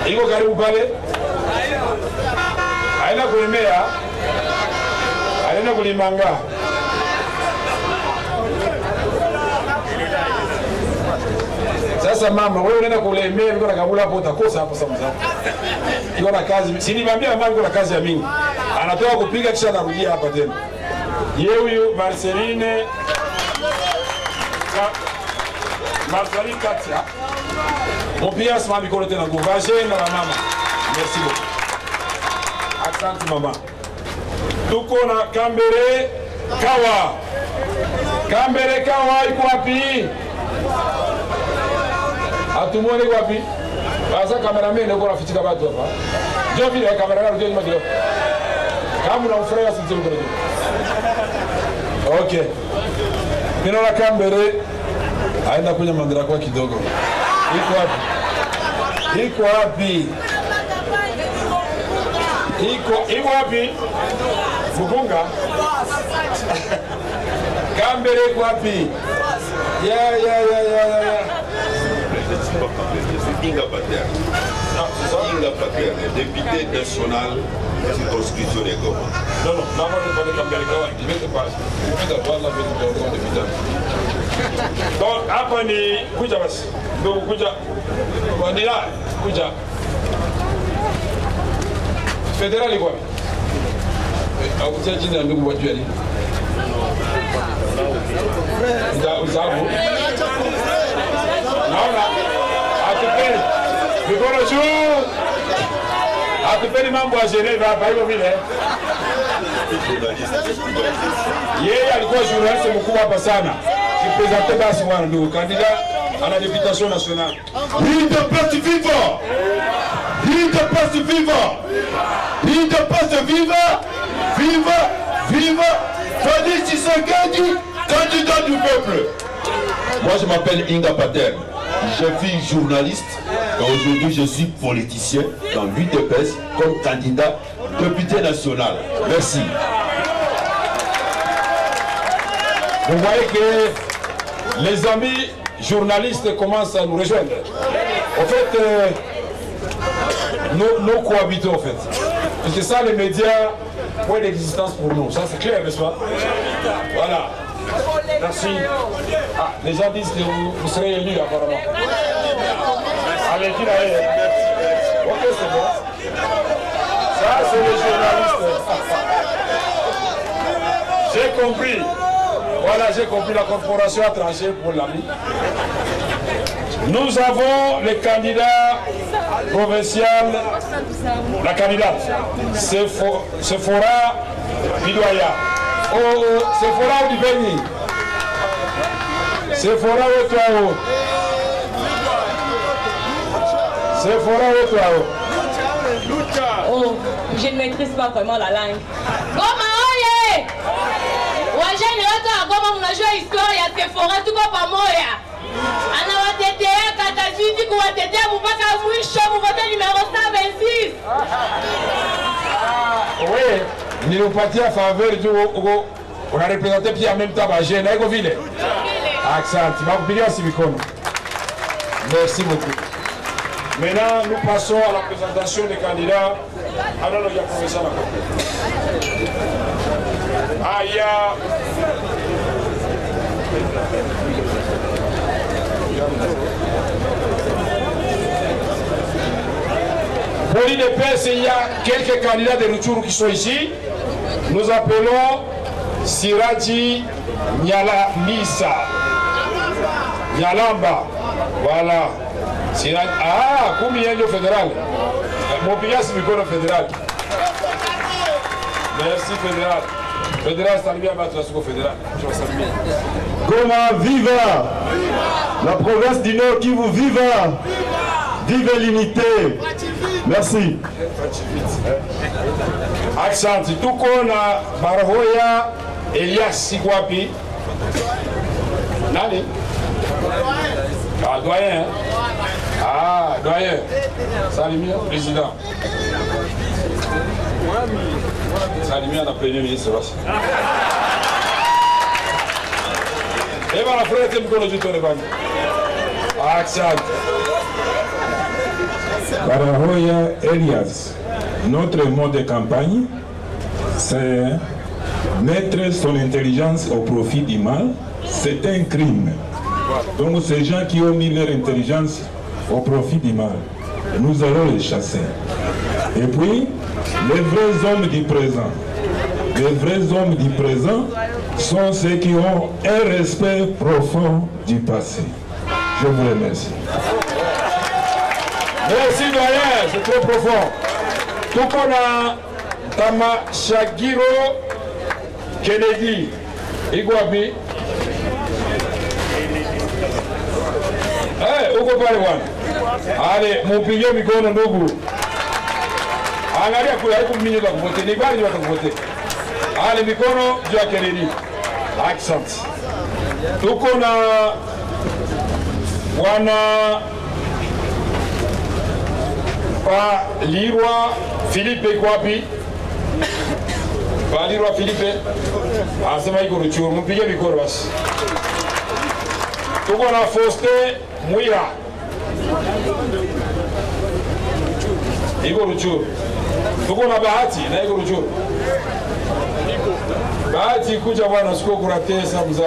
Iko karibu pale. Aina kuemea. Aina kulimanga. Sasa mama, wewe unaenda kulemea niko na kabula hapo utakosa hapo sasa mzao. Iko na kazi. Si niambia mama iko na kazi ya mingi. Anatoka kupiga kisha anarudia hapa tena. Yeye huyu Marceline Marceline Katia. Mon pia sama mikono tena nguvaje na la mama. Merci beaucoup. Asante mama. Tuko na Kambere Kawa. Kambere Kawa iko wapi? Atumone iko wapi? Sasa cameraman ndio anafichika watu hapa. Ndio vile kamera yako ndio nyuma. Kama unamfurahia sisi mkono. Okay. Ninaona Kambere aenda kwenye mandara kwa kidogo. Iko wapi? Iko wapi? Iko wapi? Mugunga. Kambere iko wapi? Ya. Inga Pater, député national de circonscription de Goma. Non, maman ne va pas Kambere Kawa, il met pas. Il met à droite la député. Donc, hapa ni kuja basi. Ndio kuja. Bandila, kuja. Federal iko wapi? Au kuja jina ndugu wa Juali. Uzabu. Naona atupeni. Mikono juu. Atupeni mambo ya Geneva hapa hivyo vile. Yeye alikuwa journaliste mkubwa hapa sana. Kipresente basi mwana ndugu kandida à la députation nationale. Vive de place vivant! Vive de place vivant! Vive de place vivant! Vive! Félix Tshisekedi, candidat du peuple! Moi je m'appelle Inga Pater. Je suis journaliste et aujourd'hui je suis politicien dans l'UDPS comme candidat député national. Merci. Vous voyez que les amis journalistes commencent à nous rejoindre. En fait, nous cohabitons en fait. Parce que ça, les médias, point d'existence pour nous. Ça c'est clair, n'est-ce pas? Voilà. Merci. Ah, les gens disent que vous serez élus apparemment. Allez, qui l'a eu? Ok, c'est bon. Ça, c'est les journalistes. J'ai compris. Voilà, j'ai compris, la corporation a tranché pour l'ami. Nous avons les candidats provinciaux, la candidate, Sephora Bidoya. Oh, Sephora Odibeni. Sephora Otwao. Sephora Otwao. Oh, je ne maîtrise pas vraiment la langue. Goma oye! Wajani watu wa Goma mnajua historia ya Sephora tuko pamoja. Anawatetea katazidi kuwatetea mpaka mwisho mvote numero 126. Oui, niliupatia faveur tu unarepresente pia en même temps bajene iko vile. Accent, bakupigia si mikono. Merci beaucoup. Maintenant, nous passons à la présentation des candidats à notre professeur. Aya. pour l'IDPS, il y a quelques candidats de Rutshuru qui sont ici. Nous appelons Siraji Nyalamisa. Nyalamba. Voilà. Siraji. Ah, combien de fédéral? Mon pays, c'est le fédéral. Merci, fédéral. Fédéral, c'est bien battre la fédéral. Goma, viva! La province du Nord Kivu, viva! Vive l'unité! Merci. Accent, tout qu'on a Barahoya, Elias Sigwapi. Nani? Ah, doyen. Ah, doyen. Salut, président. Salut, la première ministre. Et voilà, frère, tu me connais du tout, Accent. Barahoya Elias, notre mot de campagne, c'est mettre son intelligence au profit du mal, c'est un crime. Donc ces gens qui ont mis leur intelligence au profit du mal, nous allons les chasser. Et puis, les vrais hommes du présent, sont ceux qui ont un respect profond du passé. Je vous remercie. Merci doyen, c'est trop profond. Tout qu'on a Tama Shagiro Kennedy Igwabi. Eh, uko pale bwana. Allez, mpige mikono ndugu. Angalia kule hapo mimi nitakuvote. Ni bali nitakuvote. Allez, mikono juu ya Kennedy. Accent. Tuko na wana Palirwa Philippe Kwapi. Palirwa Philippe. Asema iko Rutshuru, mpige mikono basi. Tuko na Faustin Mwira. Iko Rutshuru. Tuko na Bahati na iko Rutshuru. Bahati kuja bwana siko kurate sababu za.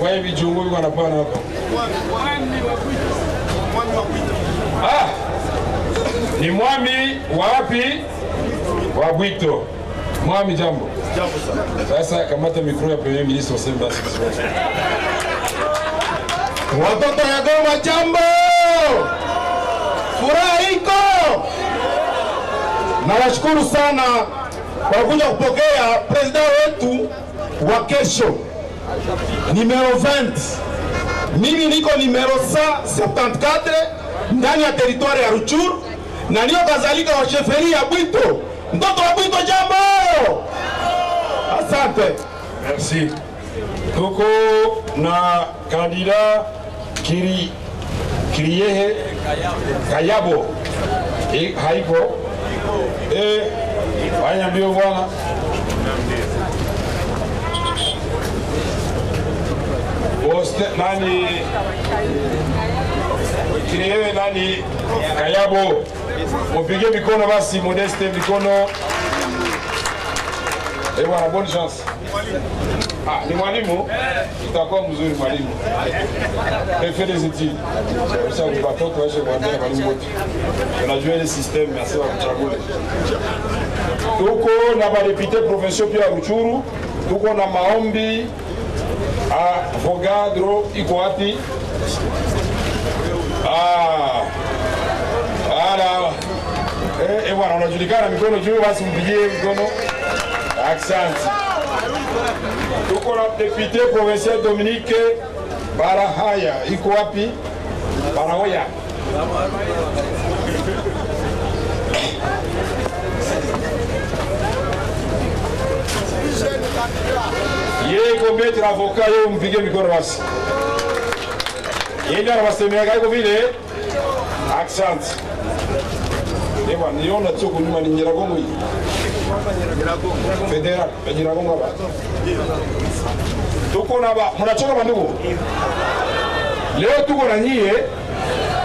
Kwa hivi jungu yuko anapana hapa. Ah! Ni mwami wapi? Wa Bwito. Mwami jambo. Sasa kamata mikro ya premier ministre useme basi. Watoto ya Goma jambo! Furaha iko! Nawashukuru sana kwa kuja kupokea president wetu wa kesho. Numero 20. Mimi niko numero 174 ndani ya territoire ya Rutshuru na ndio kadhalika wa sheferi ya Bwito. Mtoto wa Bwito jambo! Asante. Merci. Tuko na candidat Kiriyehe Kayabo. Haiko. Wanya mbio bwana. Poste nani Kiriyehe nani Kayabo. Mpige mikono basi, Modeste mikono. Et voilà, bonne chance. Ah, ni mwalimu? Itakuwa mzuri mwalimu. Fait des études. Ça vous va pas chez mwalimu mwalimu wote. Tunajua ile system merci wa kuchagua. Tuko na badepute provinciaux pia Rutshuru, tuko na maombi Vogadro iko wapi? Ah. Ala. Bwana unajulikana mikono juu basi mpigie mikono. Accent. Tuko na député provincial Dominique Barahaya. Iko wapi? Barahoya. Yeye iko mettre avocat yeye mpige mikono basi. Yeye ndio anasemea iko vile. Accent. Ewa niona tsoko nyuma ni Nyiragongo hii. Federal, Nyiragongo hapa. Tuko na ba, mnachoka bandugu. Leo tuko na nyie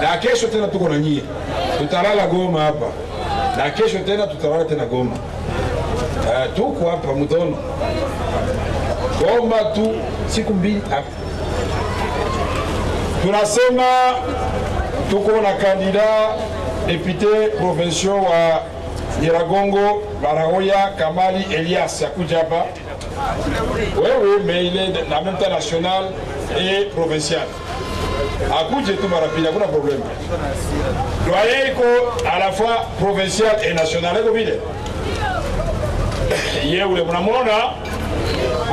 na kesho tena tuko na nyie. Tutalala Goma hapa. Na kesho tena tutalala tena Goma. Tuko hapa Mutono. Goma tu siku mbili hapa. Tunasema tuko na kandida députés provinciaux wa Nyiragongo, Baraoya, Kamali, Elias Yakujaba. Oui, mais il est en même temps national et provincial. Akuje tout rapide, il n'y a pas de problème. Doyen à la fois provincial et national. Il y a où les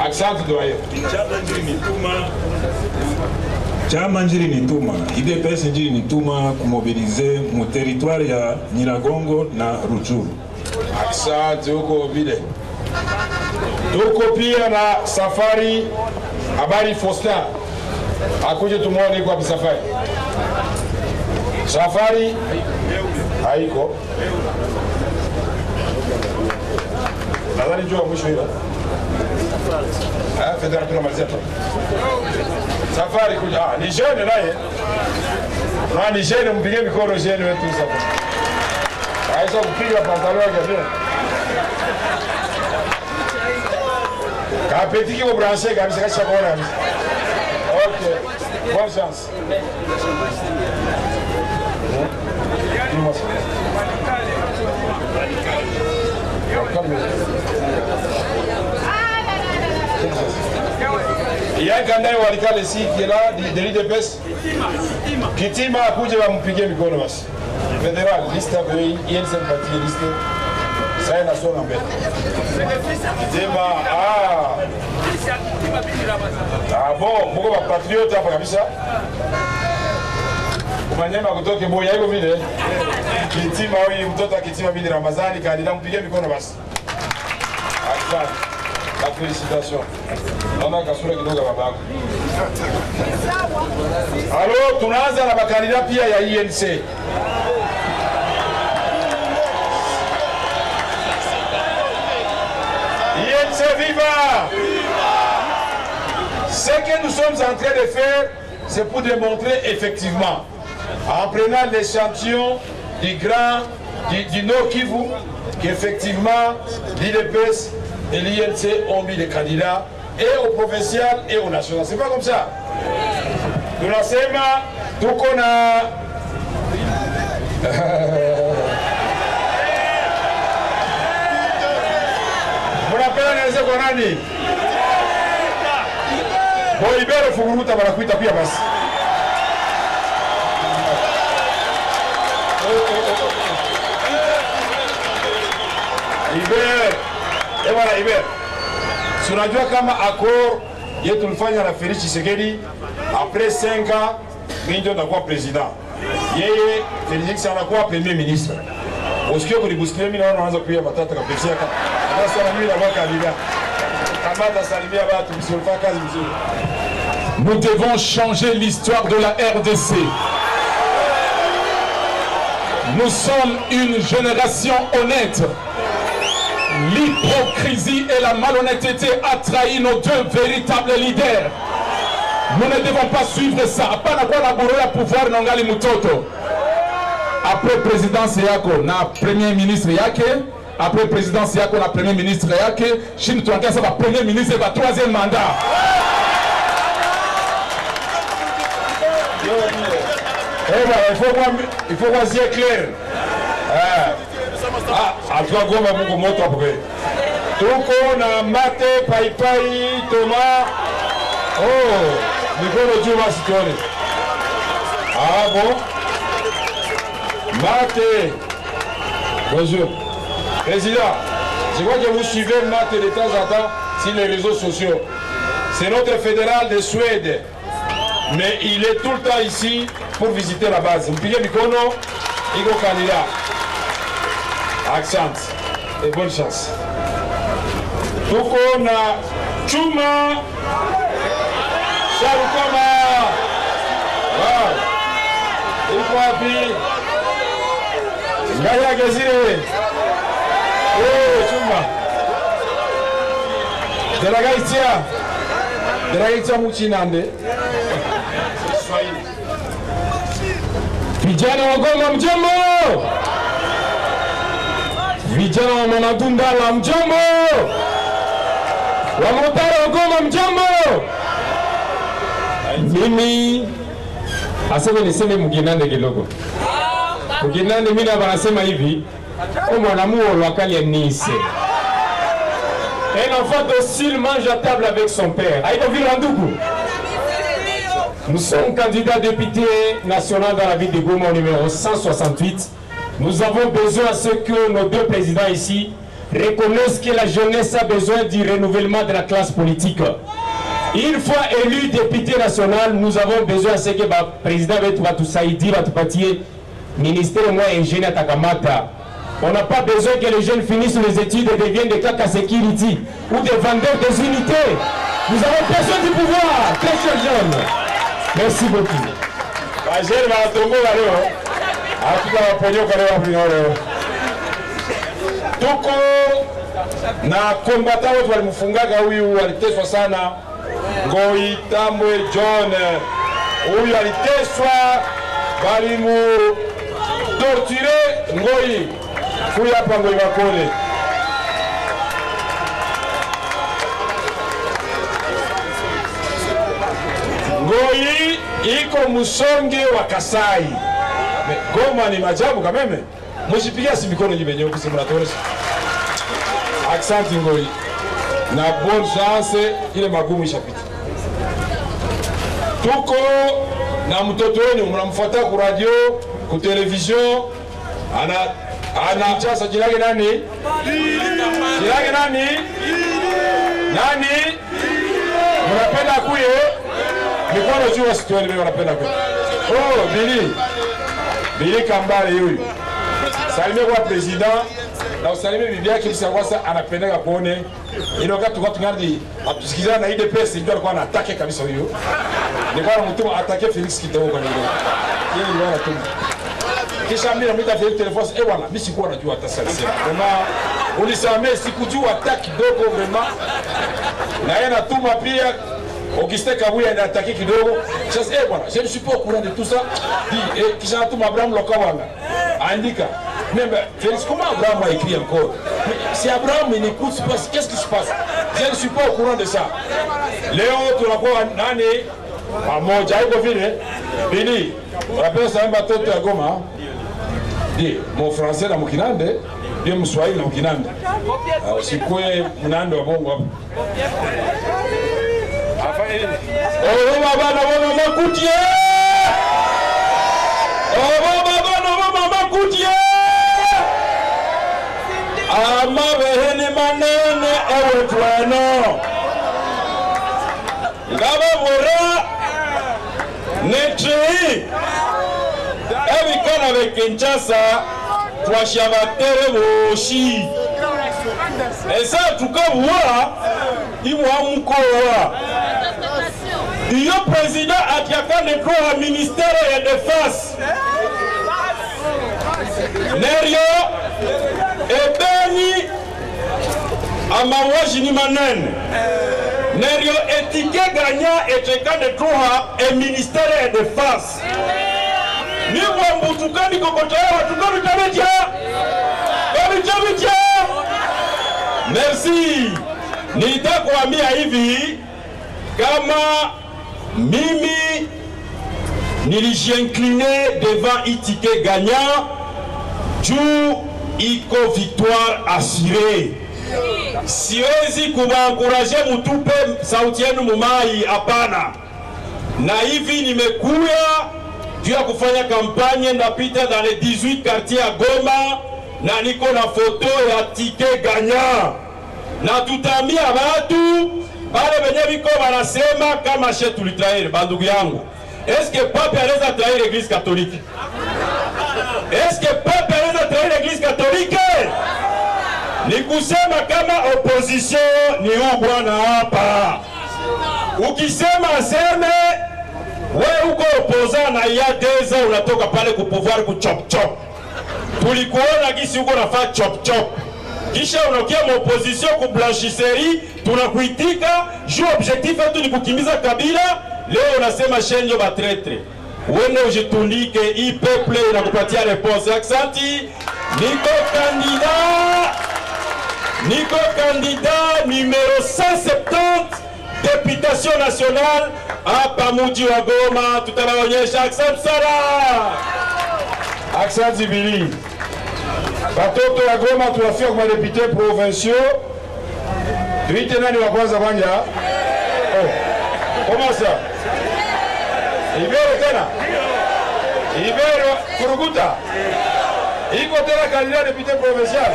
accent doyen. Chama njiri nituma, IDPS njiri nituma kumobilize mu territoire ya Nyiragongo na Rutshuru. Asante huko vile. Tuko pia na safari habari Faustin. Akuje tumuone kwa safari. Safari haiko. Nadhani jua mwisho hilo. Federa tunamalizia tu. Safari kuja. Ni jeune naye. Na ni jeune mpige mikono jeune wetu sasa. Aisha kupiga pantalon yake bien. Kapeti qui vous branchez, comme ça, chaque fois. Ok, bonne chance. Il y a un candidat Walikale ici qui est là, de l'IDPS. Kitima a coupé va me piquer le micro. Fédéral, liste de INC parti, liste. Ça est la zone en bête. Ah bon, beaucoup de patriotes après ça. Kumanyema kutoka Boya hiyo vile. Kitima huyu mtoto akitima bidi Ramazani kandidat mpige mikono basi. Asante. La félicitation. Naona kasura kidogo babako. Alors tunaanza na makandida pia ya INC. INC viva! Ce que nous sommes en train de faire, c'est pour démontrer effectivement, en prenant l'échantillon du Nord Kivu, qu'effectivement l'IDPS et l'INC ont mis des candidats et au provincial et au national. C'est pas comme ça. Nous l'enseignons, tout qu'on a. Vous l'appelez les économies. Bon, il va le fourreau, t'as la cuite à pied à basse. Et voilà, Iber. Sur la joie comme accord, il y a tout le fait à la Félix Tshisekedi. Après 5 ans, il y a quoi président. Il y a Félix qui a quoi premier ministre. Parce que vous bousculez, il y a un peu de temps. Nous devons changer l'histoire de la RDC. Nous sommes une génération honnête. L'hypocrisie et la malhonnêteté a trahi nos deux véritables leaders. Nous ne devons pas suivre ça. Après présidence yako, na premier ministre yake. Après présidence yako, na premier ministre yake. Chine Touanka, ça va premier ministre et va troisième mandat. Il faut voir si c'est clair. Ah, tu vas gommer beaucoup moto après. Toko na mate, paipai, Thomas. Oh, Nicolas Djouma Sitone. Ah bon? Mate. Bonjour. Président, je crois que vous suivez Mate de temps en temps sur les réseaux sociaux. C'est notre fédéral de Suède. Mais il est tout le temps ici pour visiter la base. Vous payez Mikono, il est candidat. Accent et bonne chance. Tout on a Chuma Charukama. Wow. Il faut appuyer. Gaya Gazire. Oh, Chuma. De la Gaïtia Mouchinande. Vijana wa Goma mjambo! Vijana wa Mwanadundala mjambo! Wa Motara wa Goma mjambo! Mimi aseme niseme mginande kidogo. Ukinani mimi wanasema hivi, au mwanamuo wakali ya Nice. Un enfant docile mange à table avec son père. Aïko Vilandougou. Nous sommes candidats députés nationaux dans la ville de Goma au numéro 168. Nous avons besoin à ce que nos deux présidents ici reconnaissent que la jeunesse a besoin du renouvellement de la classe politique. Une fois élu député national, nous avons besoin à ce que le président Saïdi va partir ministère moi ingénieur Takamata. On n'a pas besoin que les jeunes finissent les études et deviennent des caca security ou des vendeurs des unités. Nous avons besoin du pouvoir, très chers jeunes. Merci beaucoup. Tuko na kombata wote walimfungaga huyu, aliteswa sana. Ngoi Tambwe John, huyu aliteswa, balimu torture. Ngoi huyu hapa, Ngoi Makole. Ngoi iko Musonge wa Kasai. Goma ni majabu kameme. Mshipigia si mikono jibenye huko simu natosha. Asante Ngoi. Na bonne chance, ile magumu ishapita. Tuko na mtoto wenu mnamfuata ku radio, ku television, ana chasa jina lake nani? Jina lake nani? Nani? Mnapenda kuye? Mikono juu wasitueni mimi wanapenda kuye. Oh, Billy Kambale huyu. Salimia kwa president na usalimie bibi yake Kisangwasa, anapendeka kuone. Ile wakati tukao tunarudi atusikizana na IDPS, ndio alikuwa anataka kabisa huyo. Nilikuwa namtuma atake Felix Kitoko kwa nini. Yeye ndio anatuma. Kisha mimi namwita Felix telefoni, bwana, mimi sikuwa najua hata sasa. Kama unisamee sikujua hata kidogo mema. Na yeye anatuma pia Auguste Kabuya anataka kidogo. Sasa bwana, je ne suis pas au courant de tout ça. Dit kisha anatuma Abraham Lokawanga. Andika. Mais Félix, comment Abraham a écrit encore? Si Abraham n'écoute pas, qu'est-ce qui se passe? Je ne suis pas au courant de ça. Léo, tu l'as pas nani? Pamoja, iko vile. Bini, rappelle ça un bateau de Goma. Dis, mon français na Mukinande, bien mon Swahili na Mukinande. Usikue mnando wa bongo hapo. Oh baba na mama makutie. Oh baba na mama makutie. Ama beheni manene ewe tweno. Ngaba bora netre ebikana bekinchasa twashabatere boshi. Esa tukabwa imwamukowa. Iyo président atiakane kwa ministère ya défense. Nerio ebeni amawaji ni manene. Nerio etike ganya etekane kwa ministère ya défense. Ni wambutukani kokotoa watukani tametia. Tametia. Merci. Nitakwambia hivi, kama mimi nilijincline devant Itike gagnant, juu iko victoire assurée. Siwezi kuwaencourager mutupe sauti yenu mumai, hapana. Na hivi nimekuya juu ya kufanya kampanye, ndapita dans les 18 quartiers à Goma na niko na foto ya Tike gagnant. Na tutambia watu bale benye biko wanasema kama she tulitraire bandugu yangu. Est-ce que pape anaweza trahir l'église catholique? Est-ce que pape anaweza trahir l'église catholique? Ni kusema kama opposition ni huyu bwana hapa. Ukisema aseme wewe uko opposant na ya deza unatoka pale ku pouvoir ku chop chop. Tulikuona kisi uko nafaa chop chop. Kisha unakia opposition ku blanchisserie, tunakuitika juu objectif yetu ni kukimbiza Kabila. Leo unasema shenjo batretre. Wende ujitundike, hii peuple inakupatia réponse. Aksanti, Niko candidat numéro 170 députation nationale hapa mji wa Goma. Tutawaonyesha. Aksanti sana. Aksanti Billy. Batoto ya Goma tunafika kwa députés provinciaux. Tuite nani wa kwanza kwanja? Oh. Comment ça? Ibero tena? Ibero Kuruguta. Iko tena candidat député provincial.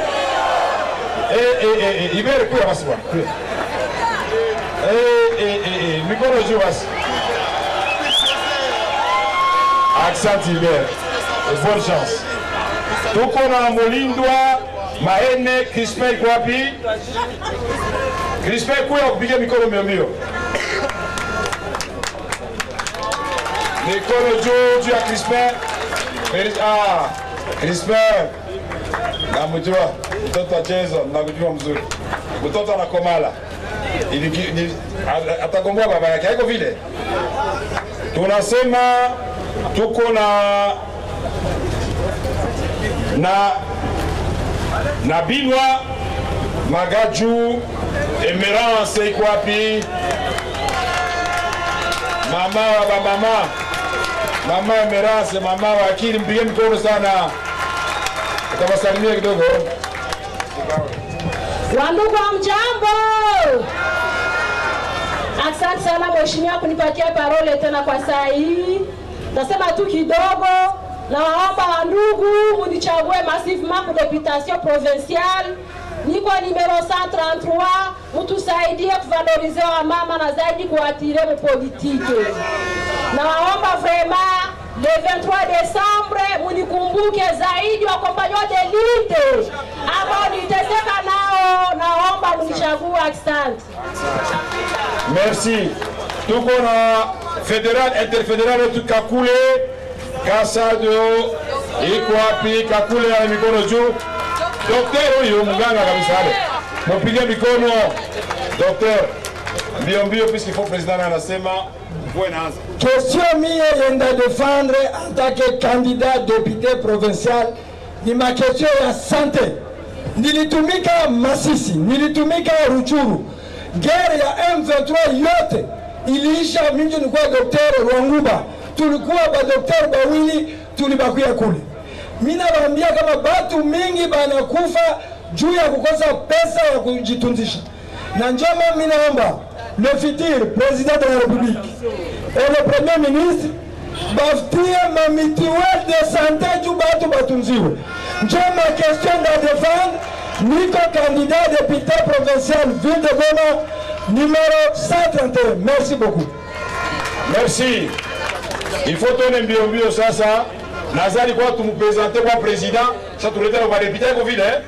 Ibero kuya basi bwana. Mikono juu basi. Aksanti Ibero. Bonne chance. Tuko na Molindwa Maene Crispin kwapi? Crispin kuya kupiga mikono mbio. Mikono juu ya Crispin. Crispin. Namjua mtoto acheza, nakujua mzuri. Mtoto anakomala. Atagomboa baba yake, haiko vile. Tunasema tuko na Binwa Magaju Emerance iko wapi? Mama wa baba mama Emerance, mama wa akili, mpige mkono sana. Utawasalimia kidogo. Wandugu wa mjambo. Asante sana mheshimiwa kunipatia parole tena kwa saa hii. Nasema tu kidogo na waomba wandugu munichague massivement pour députation provinciale. Niko numero 133, mtusaidie kuvalorize wa mama na zaidi kuatire mpolitike. Na waomba vraiment le 23 décembre munikumbuke zaidi wa compagnon de lutte ambao niteseka nao, naomba munichague. Asante. Merci. Tuko na fédéral interfédéral wetu Kakule Kasado iko wapi? Kakule ya mikono juu. Docteur huyo mganga kabisa ale. Mpige mikono. Docteur. Mbio puisqu'il faut président anasema buenas. Question mie yenda défendre en tant que candidat député provincial ni ma question ya santé. Nilitumika Masisi, nilitumika Ruchuru. Guerre ya M23 yote iliisha. Mimi nilikuwa daktari Rwanguba, tulikuwa ba daktari bawili tulibakuya kule. Mimi nawaambia kama batu mingi banakufa juu ya kukosa pesa ya kujitunzisha. Na njema mimi naomba le futur président de la République et le premier ministre bafutie ma mutuelle de santé juu batu batunziwe. Njema question de défendre. Nico candidat député provincial ville de Goma numéro 131. Merci beaucoup. Merci. Il faut donner mbio sasa. Nazali kwa tumupresenter kwa président. Ça tuleta kwa député kwa vile.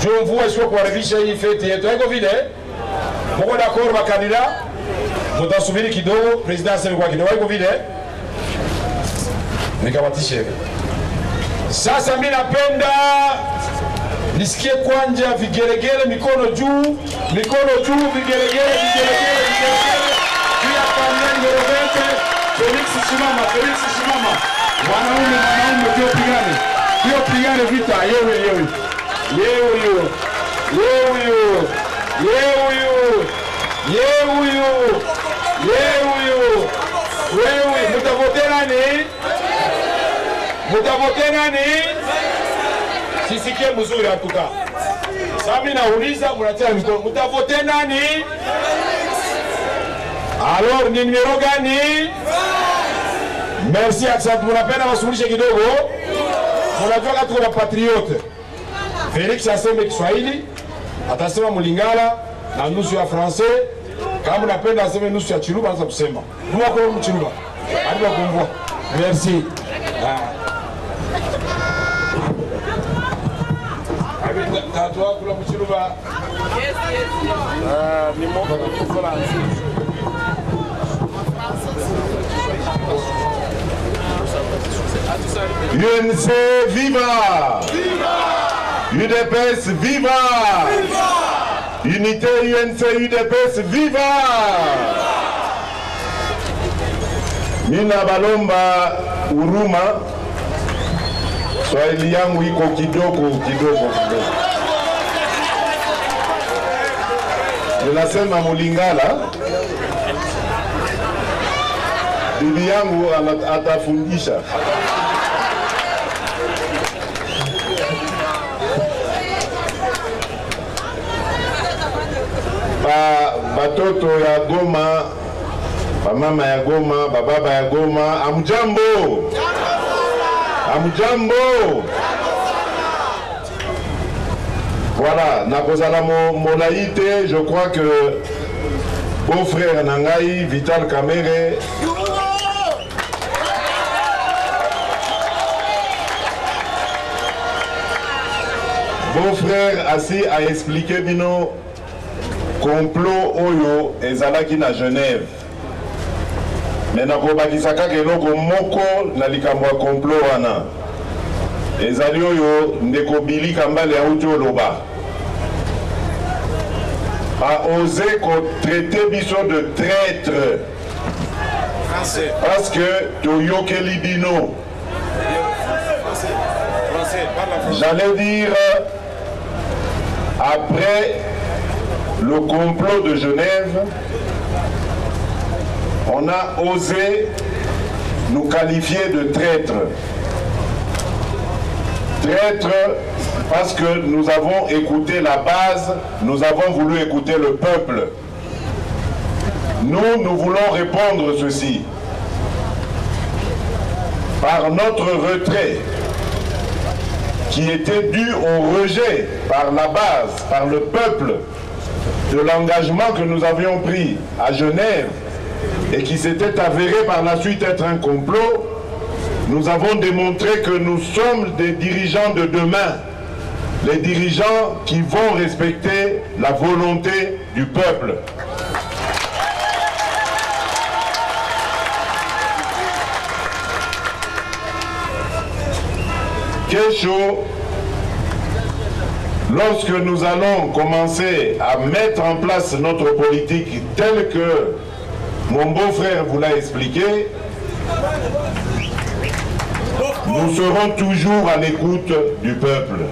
Je mvua sio kuharibisha hii fete yetu. Haiko vile. Mko d'accord ba candidat? Mtasubiri kidogo, président aseme kwa kidogo. Haiko vile. Nikawatishe. Sasa mimi napenda nisikie kwanja vigelegele, mikono juu, vigelegele. Pia pameni Roberte, Felix simama. Wanaume ndio pigane vita, yewe. Wewe mutavote nani? Sisikie mzuri atuka. Sami nauliza mnatia mikono. Mutavote nani? Alors ni numero gani? Merci Aksat, mnapenda wasulishe kidogo. Mnajua tuko na patriote. Felix aseme Kiswahili, atasema Mulingala na nusu ya français. Kama mnapenda aseme nusu ya Chiluba anza kusema. Nua kwa Mchiluba. Hadi kumbua. Merci. Tatu wako la Mchiluba. Yes. Ni moka kwa France. UNC viva! UDPS viva! Unité UNC UDPS viva! Mina balomba huruma, Swahili yangu iko kidogo. Ninasema Mulingala, bibi yangu atafundisha. Batoto ya Goma, Mama ya Goma, Baba ya Goma, amjambo. Amjambo. Voilà, nakozala molaïté, je crois que beau-frère Nangaï, Vital Kamere, beau-frère Assi a expliqué bino complot oyo ezalaki na Genève. Mais nakobakisaka keloko moko na likambo ya complot wana. Ezali oyo ndeko Billy Kambale auti oloba. A osé traiter biso de traître. Parce que toyokeli bino. J'allais dire, après le complot de Genève, on a osé nous qualifier de traîtres. Traîtres parce que nous avons écouté la base, nous avons voulu écouter le peuple. Nous voulons répondre ceci. Par notre retrait, qui était dû au rejet par la base, par le peuple, de l'engagement que nous avions pris à Genève et qui s'était avéré par la suite être un complot, nous avons démontré que nous sommes des dirigeants de demain, les dirigeants qui vont respecter la volonté du peuple. Kesho, lorsque nous allons commencer à mettre en place notre politique telle que mon beau-frère vous l'a expliqué, nous serons toujours à l'écoute du peuple.